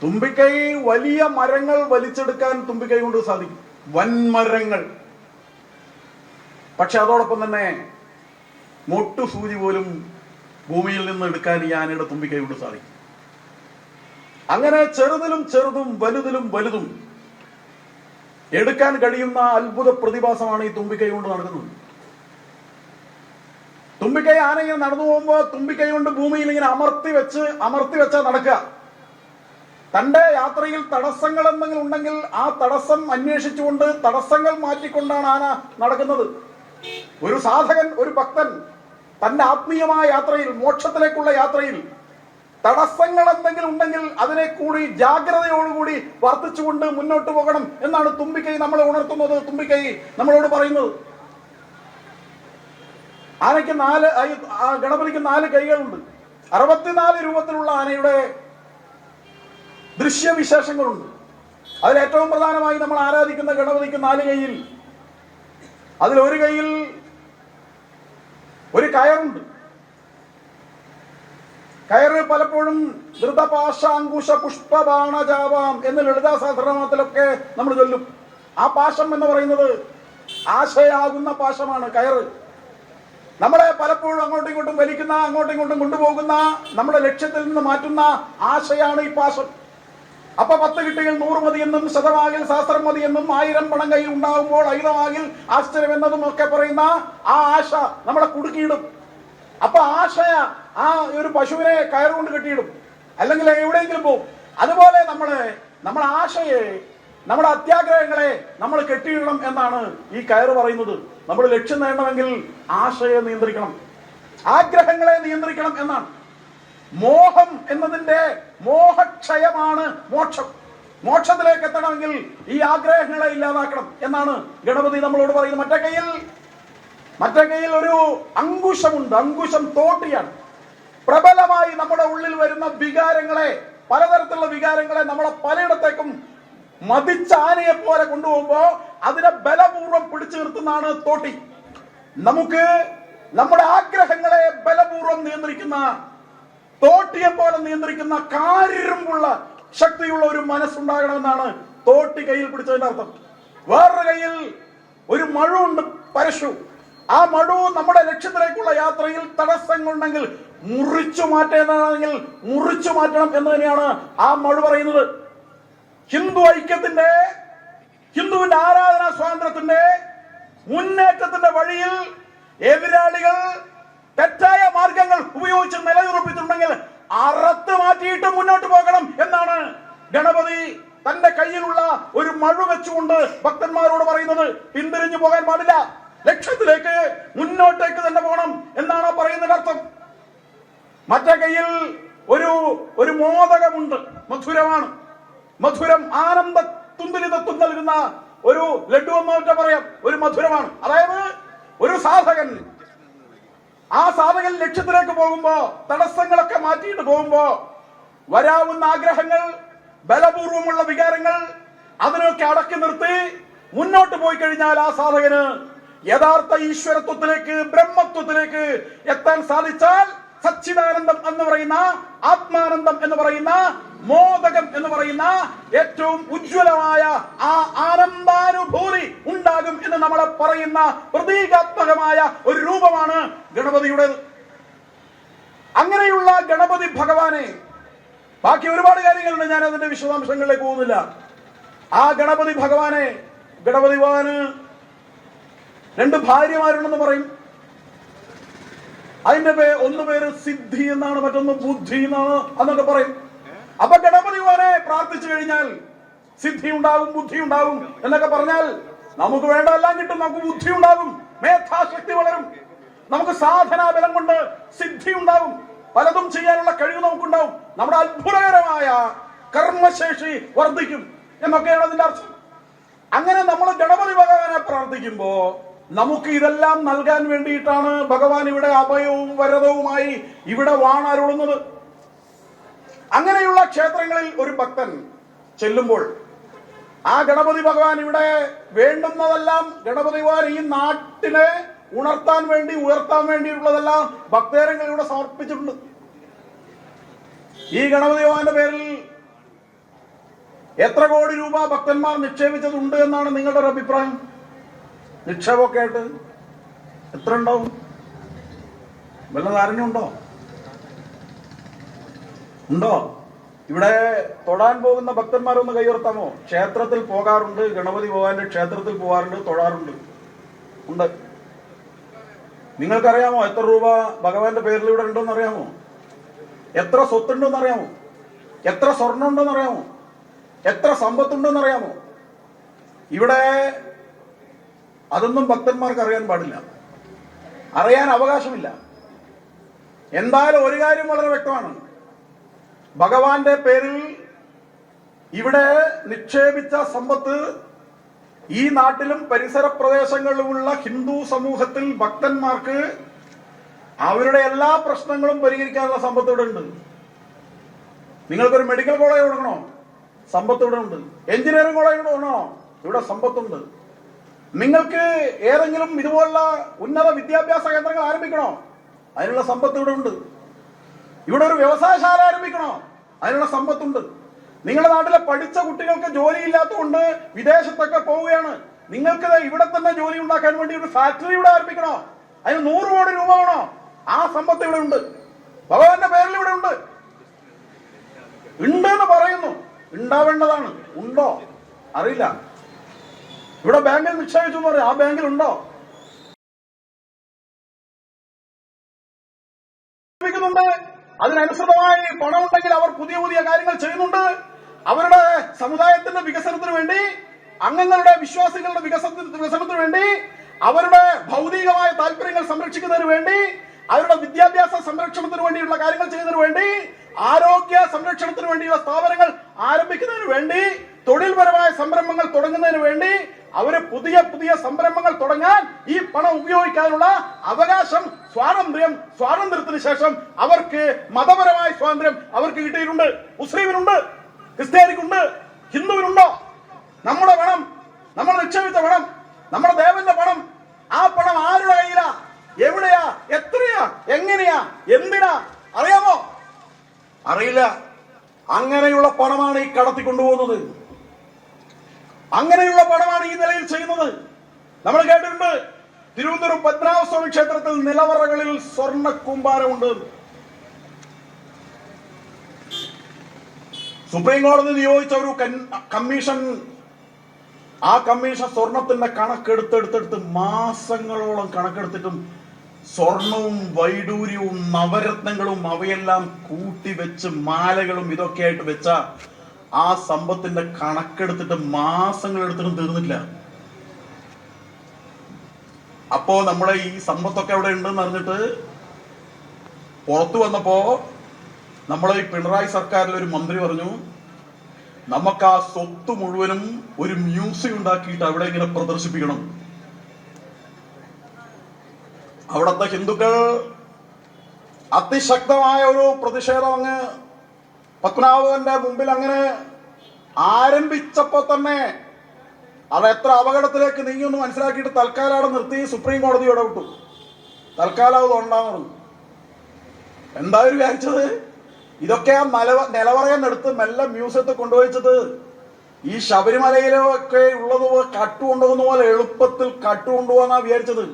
തുമ്പിക്കൈ വലിയ മരങ്ങൾ വലിച്ചെടുക്കാൻ തുമ്പിക്കൈ കൊണ്ട് സാധിക്കും, വൻമരങ്ങൾ. പക്ഷെ അതോടൊപ്പം തന്നെ മൊട്ടു സൂചി പോലും ഭൂമിയിൽ നിന്ന് എടുക്കാൻ ഈ ആനയുടെ തുമ്പിക്കൈ കൊണ്ട് സാധിക്കും. അങ്ങനെ ചെറുതിലും ചെറുതും വലുതിലും വലുതും എടുക്കാൻ കഴിയുന്ന അത്ഭുത പ്രതിഭാസമാണ് ഈ തുമ്പിക്കൈ കൊണ്ട് നടക്കുന്നത്. തുമ്പിക്കൈ ആന ഇങ്ങനെ നടന്നു പോകുമ്പോ തുമ്പിക്കൈ കൊണ്ട് ഭൂമിയിൽ ഇങ്ങനെ അമർത്തി വെച്ചാ നടക്കുക. തന്റെ യാത്രയിൽ തടസ്സങ്ങൾ എന്തെങ്കിലും ഉണ്ടെങ്കിൽ ആ തടസ്സം അന്വേഷിച്ചുകൊണ്ട്, തടസ്സങ്ങൾ മാറ്റിക്കൊണ്ടാണ് ആന നടക്കുന്നത്. ഒരു സാധകൻ, ഒരു ഭക്തൻ തന്റെ ആത്മീയമായ യാത്രയിൽ, മോക്ഷത്തിലേക്കുള്ള യാത്രയിൽ തടസ്സങ്ങൾ എന്തെങ്കിലും ഉണ്ടെങ്കിൽ അതിനെ കൂടി ജാഗ്രതയോടുകൂടി വർദ്ധിച്ചുകൊണ്ട് മുന്നോട്ട് പോകണം എന്നാണ് തുമ്പിക്കൈ നമ്മളെ ഉണർത്തുന്നത്. തുമ്പിക്കൈ നമ്മളോട് പറയുന്നത്. ആനയ്ക്ക് ഗണപതിക്ക് 4 കൈകളുണ്ട്. 64 രൂപത്തിലുള്ള ആനയുടെ ദൃശ്യവിശേഷങ്ങളുണ്ട്. അതിൽ ഏറ്റവും പ്രധാനമായി നമ്മൾ ആരാധിക്കുന്ന ഗണപതിക്ക് 4 കൈയിൽ, അതിൽ ഒരു കൈയിൽ ഒരു കയറുണ്ട്. കയറ് പലപ്പോഴും ധൃതപാശാങ്കുശ പുഷ്പബാണജാവാം എന്ന് ലളിതാ സഹസ്രനാമത്തിലൊക്കെ നമ്മൾ ചൊല്ലും. ആ പാശം എന്ന് പറയുന്നത് ആശയാകുന്ന പാശമാണ് കയറ്. നമ്മളെ പലപ്പോഴും അങ്ങോട്ടും ഇങ്ങോട്ടും വലിക്കുന്ന, അങ്ങോട്ടും ഇങ്ങോട്ടും കൊണ്ടുപോകുന്ന, നമ്മുടെ ലക്ഷ്യത്തിൽ നിന്ന് മാറ്റുന്ന ആശയാണ് ഈ പാശം. അപ്പൊ 10 കിട്ടിയിൽ 100 മതി എന്നും, ശതമാകിൽ സഹസ്രം മതി എന്നും, 1000 പണം കയ്യിൽ ഉണ്ടാകുമ്പോൾ അയുധമാകിൽ ആശ്ചര്യം എന്നതും ഒക്കെ പറയുന്ന ആ ആശ നമ്മളെ കുടുക്കിയിടും. അപ്പൊ ആശയ ആ ഒരു പശുവിനെ കയറുകൊണ്ട് കെട്ടിയിടും, അല്ലെങ്കിൽ എവിടെയെങ്കിലും പോകും. അതുപോലെ നമ്മുടെ ആശയെ, നമ്മുടെ അത്യാഗ്രഹങ്ങളെ നമ്മൾ കെട്ടിയിടണം എന്നാണ് ഈ കയറ് പറയുന്നത്. നമ്മൾ ലക്ഷ്യം നേടണമെങ്കിൽ ആശയെ നിയന്ത്രിക്കണം, ആഗ്രഹങ്ങളെ നിയന്ത്രിക്കണം എന്നാണ്. മോഹം എന്നതിന്റെ മോഹക്ഷയമാണ് മോക്ഷം. മോക്ഷത്തിലേക്ക് എത്തണമെങ്കിൽ ഈ ആഗ്രഹങ്ങളെ ഇല്ലാതാക്കണം എന്നാണ് ഗണപതി നമ്മളോട് പറയുന്നത്. മറ്റേ കയ്യിൽ ഒരു അങ്കുശമുണ്ട്. അങ്കുശം തോട്ടിയാണ്. പ്രബലമായി നമ്മുടെ ഉള്ളിൽ വരുന്ന വികാരങ്ങളെ, പലതരത്തിലുള്ള വികാരങ്ങളെ നമ്മളെ പലയിടത്തേക്കും മതിച്ച ആനയെ പോലെ കൊണ്ടുപോകുമ്പോ അതിനെ ബലപൂർവ്വം പിടിച്ചു നിർത്തുന്നതാണ് തോട്ടി. നമുക്ക് നമ്മുടെ ആഗ്രഹങ്ങളെ ബലപൂർവ്വം നിയന്ത്രിക്കുന്ന, തോട്ടിയെ പോലെ നിയന്ത്രിക്കുന്ന കാരിരുമ്പുള്ള ശക്തിയുള്ള ഒരു മനസ്സുണ്ടാകണമെന്നാണ് തോട്ടി കയ്യിൽ പിടിച്ചതിന്റെ അർത്ഥം. വേറൊരു കയ്യിൽ ഒരു മഴുണ്ട്, പരശു. ആ മഴു നമ്മുടെ ലക്ഷ്യത്തിലേക്കുള്ള യാത്രയിൽ തടസ്സങ്ങളുണ്ടെങ്കിൽ മുറിച്ചു മാറ്റേണ്ടതാണെങ്കിൽ മുറിച്ചു മാറ്റണം എന്ന് തന്നെയാണ് ആ മഴു പറയുന്നത്. ഹിന്ദു ഐക്യത്തിന്റെ, ഹിന്ദുവിന്റെ ആരാധനാ സ്വാതന്ത്ര്യത്തിന്റെ, മുന്നേറ്റത്തിന്റെ വഴിയിൽ എതിരാളികൾ തെറ്റായ മാർഗങ്ങൾ ഉപയോഗിച്ച് നിലയുറപ്പിച്ചിട്ടുണ്ടെങ്കിൽ അറത്ത് മാറ്റിയിട്ട് മുന്നോട്ട് പോകണം എന്നാണ് ഗണപതി തന്റെ കയ്യിലുള്ള ഒരു മഴു വെച്ചുകൊണ്ട് ഭക്തന്മാരോട് പറയുന്നത്. പിന്തിരിഞ്ഞു പോകാൻ പാടില്ല, ലക്ഷ്യത്തിലേക്ക് മുന്നോട്ടേക്ക് തന്നെ പോകണം എന്നാണ് പറയുന്നതിന്റെ അർത്ഥം. മറ്റേ കയ്യിൽ ഒരു മോദകമുണ്ട്, മധുരമാണ്. മധുരം ആനന്ദ തുന്തുലിതത്വം നൽകുന്ന ഒരു ലഡു എന്ന് പറയാം, ഒരു മധുരമാണ്. അതായത് ഒരു സാധകൻ, ആ സാധകൻ ലക്ഷ്യത്തിലേക്ക് പോകുമ്പോ, തടസ്സങ്ങളൊക്കെ മാറ്റിയിട്ട് പോകുമ്പോ വരാവുന്ന ആഗ്രഹങ്ങൾ, ബലപൂർവമുള്ള വികാരങ്ങൾ, അതിനൊക്കെ അടക്കി നിർത്തി മുന്നോട്ട് പോയി കഴിഞ്ഞാൽ ആ സാധകന് യഥാർത്ഥ ഈശ്വരത്വത്തിലേക്ക്, ബ്രഹ്മത്വത്തിലേക്ക് എത്താൻ സാധിച്ചാൽ സച്ചിദാനന്ദം എന്ന് പറയുന്ന, ആത്മാനന്ദം എന്ന് പറയുന്ന, മോദകം എന്ന് പറയുന്ന ഏറ്റവും ഉജ്ജ്വലമായ ആ ആനന്ദാനുഭൂതി ഉണ്ടാകും എന്ന് നമ്മളെ പറയുന്ന പ്രതീകാത്മകമായ ഒരു രൂപമാണ് ഗണപതിയുടേത്. അങ്ങനെയുള്ള ഗണപതി ഭഗവാനെ, ബാക്കി ഒരുപാട് കാര്യങ്ങളുണ്ട്, ഞാൻ അതിന്റെ വിശദാംശങ്ങളിലേക്ക് പോകുന്നില്ല. ആ ഗണപതി ഭഗവാനെ, ഗണപതി ഭഗവാന് 2 ഭാര്യമാരുണ്ടെന്ന് പറയും. അതിന്റെ ഒന്ന് പേര് സിദ്ധി എന്നാണ്, മറ്റൊന്ന് ബുദ്ധി എന്നാണ് എന്നൊക്കെ പറയും. അപ്പൊ ഗണപതി ഭഗവാനെ പ്രാർത്ഥിച്ചു കഴിഞ്ഞാൽ സിദ്ധി ഉണ്ടാകും, ബുദ്ധി ഉണ്ടാകും എന്നൊക്കെ പറഞ്ഞാൽ നമുക്ക് വേണ്ടതെല്ലാം കിട്ടും. നമുക്ക് ബുദ്ധി ഉണ്ടാകും, മേധാശക്തി വളരും, നമുക്ക് സാധനാബലം കൊണ്ട് സിദ്ധി ഉണ്ടാകും, പലതും ചെയ്യാനുള്ള കഴിവ് നമുക്കുണ്ടാവും, നമ്മുടെ അത്ഭുതകരമായ കർമ്മശേഷി വർദ്ധിക്കും എന്നൊക്കെയാണ് അതിന്റെ അർത്ഥം. അങ്ങനെ നമ്മൾ ഗണപതി ഭഗവാനെ പ്രാർത്ഥിക്കുമ്പോ നമുക്ക് ഇതെല്ലാം നൽകാൻ വേണ്ടിയിട്ടാണ് ഭഗവാൻ ഇവിടെ അഭയവും വരദവുമായി ഇവിടെ വാണരുളുന്നത്. അങ്ങനെയുള്ള ക്ഷേത്രങ്ങളിൽ ഒരു ഭക്തൻ ചെല്ലുമ്പോൾ ആ ഗണപതി ഭഗവാൻ ഇവിടെ വേണ്ടുന്നതെല്ലാം, ഗണപതി ഭഗവാൻ ഈ നാട്ടിനെ ഉണർത്താൻ വേണ്ടി, ഉയർത്താൻ വേണ്ടിയിട്ടുള്ളതെല്ലാം ഭക്തജനങ്ങൾ ഇവിടെ സമർപ്പിച്ചിട്ടുണ്ട്. ഈ ഗണപതി ഭഗവാന്റെ പേരിൽ എത്ര കോടി രൂപ ഭക്തന്മാർ നിക്ഷേപിച്ചതുണ്ട് എന്നാണ് നിങ്ങളുടെ ഒരു അഭിപ്രായം? നിക്ഷേപമൊക്കെ ആയിട്ട് എത്ര ഉണ്ടാവും? വല്ല ധാരണയുണ്ടോ? ഉണ്ടോ? ഇവിടെ തൊഴാൻ പോകുന്ന ഭക്തന്മാരൊന്ന് കൈയുയർത്താമോ? ക്ഷേത്രത്തിൽ പോകാറുണ്ട്, ഗണപതി ഭഗവാന്റെ ക്ഷേത്രത്തിൽ പോകാറുണ്ട്, തൊഴാറുണ്ട്, ഉണ്ട്. നിങ്ങൾക്കറിയാമോ എത്ര രൂപ ഭഗവാന്റെ പേരിൽ ഇവിടെ ഉണ്ടെന്ന് അറിയാമോ? എത്ര സ്വത്തുണ്ടെന്ന് അറിയാമോ? എത്ര സ്വർണ്ണം ഉണ്ടെന്ന് അറിയാമോ? എത്ര സമ്പത്തുണ്ടെന്ന് അറിയാമോ? ഇവിടെ അതൊന്നും ഭക്തന്മാർക്ക് അറിയാൻ പാടില്ല, അറിയാൻ അവകാശമില്ല. എന്തായാലും ഒരു കാര്യം വളരെ വ്യക്തമാണ്, ഭഗവാന്റെ പേരിൽ ഇവിടെ നിക്ഷേപിച്ച സമ്പത്ത് ഈ നാട്ടിലും പരിസര പ്രദേശങ്ങളിലുമുള്ള ഹിന്ദു സമൂഹത്തിൽ ഭക്തന്മാർക്ക് അവരുടെ എല്ലാ പ്രശ്നങ്ങളും പരിഹരിക്കാനുള്ള സമ്പത്ത് ഇവിടെ ഉണ്ട്. നിങ്ങൾക്കൊരു മെഡിക്കൽ കോളേജ് കൊടുക്കണോ? സമ്പത്ത് ഇവിടെ ഉണ്ട്. എഞ്ചിനീയറിംഗ് കോളേജ് കൊടുക്കണോ? ഇവിടെ സമ്പത്തുണ്ട്. നിങ്ങൾക്ക് ഏതെങ്കിലും ഇതുപോലുള്ള ഉന്നത വിദ്യാഭ്യാസ കേന്ദ്രങ്ങൾ ആരംഭിക്കണോ? അതിനുള്ള സമ്പത്ത് ഇവിടെ ഉണ്ട്. ഇവിടെ ഒരു വ്യവസായശാല ആരംഭിക്കണോ? അതിനുള്ള സമ്പത്തുണ്ട്. നിങ്ങളുടെ നാട്ടിലെ പഠിച്ച കുട്ടികൾക്ക് ജോലി ഇല്ലാത്തതുകൊണ്ട് വിദേശത്തൊക്കെ പോവുകയാണ്. നിങ്ങൾക്ക് ഇവിടെ തന്നെ ജോലി ഉണ്ടാക്കാൻ വേണ്ടി ഒരു ഫാക്ടറി ഇവിടെ ആരംഭിക്കണോ? അതിന് 100 കോടി രൂപ വേണോ? ആ സമ്പത്ത് ഇവിടെ ഉണ്ട്. ഭഗവാന്റെ പേരിൽ ഇവിടെ ഉണ്ട്. ഉണ്ടെന്ന് പറയുന്നു, ഉണ്ടാവേണ്ടതാണ്. ഉണ്ടോ അറിയില്ല. ഇവിടെ ബാങ്കിൽ നിക്ഷേപിച്ചു എന്ന് പറയും, ആ ബാങ്കിൽ ഉണ്ടോ? അതിനനുസൃതമായി പണം ഉണ്ടെങ്കിൽ അവർ പുതിയ പുതിയ കാര്യങ്ങൾ ചെയ്യുന്നുണ്ട്. അവരുടെ സമുദായത്തിന്റെ വികസനത്തിന് വേണ്ടി, അംഗങ്ങളുടെ വിശ്വാസികളുടെ വികസനത്തിന് വേണ്ടി, അവരുടെ ഭൗതികമായ താല്പര്യങ്ങൾ സംരക്ഷിക്കുന്നതിന് വേണ്ടി, അവരുടെ വിദ്യാഭ്യാസ സംരക്ഷണത്തിന് വേണ്ടിയുള്ള കാര്യങ്ങൾ ചെയ്യുന്നതിന് വേണ്ടി, ആരോഗ്യ സംരക്ഷണത്തിന് വേണ്ടിയുള്ള സ്ഥാപനങ്ങൾ ആരംഭിക്കുന്നതിന് വേണ്ടി, തൊഴിൽപരമായ സംരംഭങ്ങൾ തുടങ്ങുന്നതിന് വേണ്ടി, അവര് പുതിയ പുതിയ സംരംഭങ്ങൾ തുടങ്ങാൻ ഈ പണം ഉപയോഗിക്കാനുള്ള അവകാശം, സ്വാതന്ത്ര്യത്തിന് ശേഷം അവർക്ക് മതപരമായ സ്വാതന്ത്ര്യം അവർക്ക് കിട്ടിയിട്ടുണ്ട്. മുസ്ലിമിനുണ്ട്, ക്രിസ്ത്യാനിക്കുണ്ട്, ഹിന്ദുവിനുണ്ടോ? നമ്മുടെ പണം, നമ്മൾ നിക്ഷേപിച്ച പണം, നമ്മുടെ ദേവന്റെ പണം, ആ പണം ആരുടെ കയ്യിലാ, എവിടെയാ, എത്രയാ, എങ്ങനെയാ, എന്തിനാ അറിയാമോ? അറിയില്ല. അങ്ങനെയുള്ള പണമാണ് ഈ കടത്തിക്കൊണ്ടുപോകുന്നത്. അങ്ങനെയുള്ള പണമാണ് ഈ നിലയിൽ ചെയ്യുന്നത്. നമ്മൾ കേട്ടിട്ടുണ്ട്, തിരുവനന്തപുരം പത്മനാഭസ്വാമി ക്ഷേത്രത്തിൽ നിലവറകളിൽ സ്വർണ്ണ കൂമ്പാരമുണ്ട്. സുപ്രീം കോടതി നിയോഗിച്ച ഒരു കമ്മീഷൻ, ആ കമ്മീഷൻ സ്വർണത്തിന്റെ കണക്കെടുത്തെടുത്തെടുത്ത് മാസങ്ങളോളം കണക്കെടുത്തിട്ടും സ്വർണവും വൈഡൂര്യവും നവരത്നങ്ങളും അവയെല്ലാം കൂട്ടിവെച്ച് മാലകളും ഇതൊക്കെ ആയിട്ട് വെച്ച ആ സമ്പത്തിന്റെ കണക്കെടുത്തിട്ട് മാസങ്ങൾ എടുത്തിട്ടും തീർന്നില്ല. അപ്പോ നമ്മുടെ ഈ സമ്പത്തൊക്കെ അവിടെ ഉണ്ടെന്ന് അറിഞ്ഞിട്ട് പുറത്തു വന്നപ്പോ നമ്മളെ ഈ പിണറായി സർക്കാരിൽ ഒരു മന്ത്രി പറഞ്ഞു, നമുക്ക് ആ സ്വത്ത് മുഴുവനും ഒരു മ്യൂസിയം ഉണ്ടാക്കിയിട്ട് അവിടെ ഇങ്ങനെ പ്രദർശിപ്പിക്കണം. അവിടുത്തെ ഹിന്ദുക്കൾ അതിശക്തമായ ഒരു പ്രതിഷേധം അങ്ങ് പത്മനാഭന്റെ മുമ്പിൽ അങ്ങനെ ആരംഭിച്ചപ്പോ തന്നെ അത് എത്ര അപകടത്തിലേക്ക് നീങ്ങുമെന്ന് മനസ്സിലാക്കിയിട്ട് തൽക്കാലം അവിടെ നിർത്തി സുപ്രീം കോടതി ഇടപെട്ടു. തൽക്കാലം അത് ഉണ്ടാകുന്നു പറഞ്ഞു. എന്തായാലും വിചാരിച്ചത് ഇതൊക്കെ ആ നിലവറയെന്നെടുത്ത് മെല്ലെ മ്യൂസിയത്തിൽ കൊണ്ടുപോയിച്ചത് ഈ ശബരിമലയിലൊക്കെ ഉള്ളതുപോലെ കട്ടുകൊണ്ടുപോകുന്ന പോലെ എളുപ്പത്തിൽ കട്ടുകൊണ്ടുപോകാന്നാ വിചാരിച്ചത്.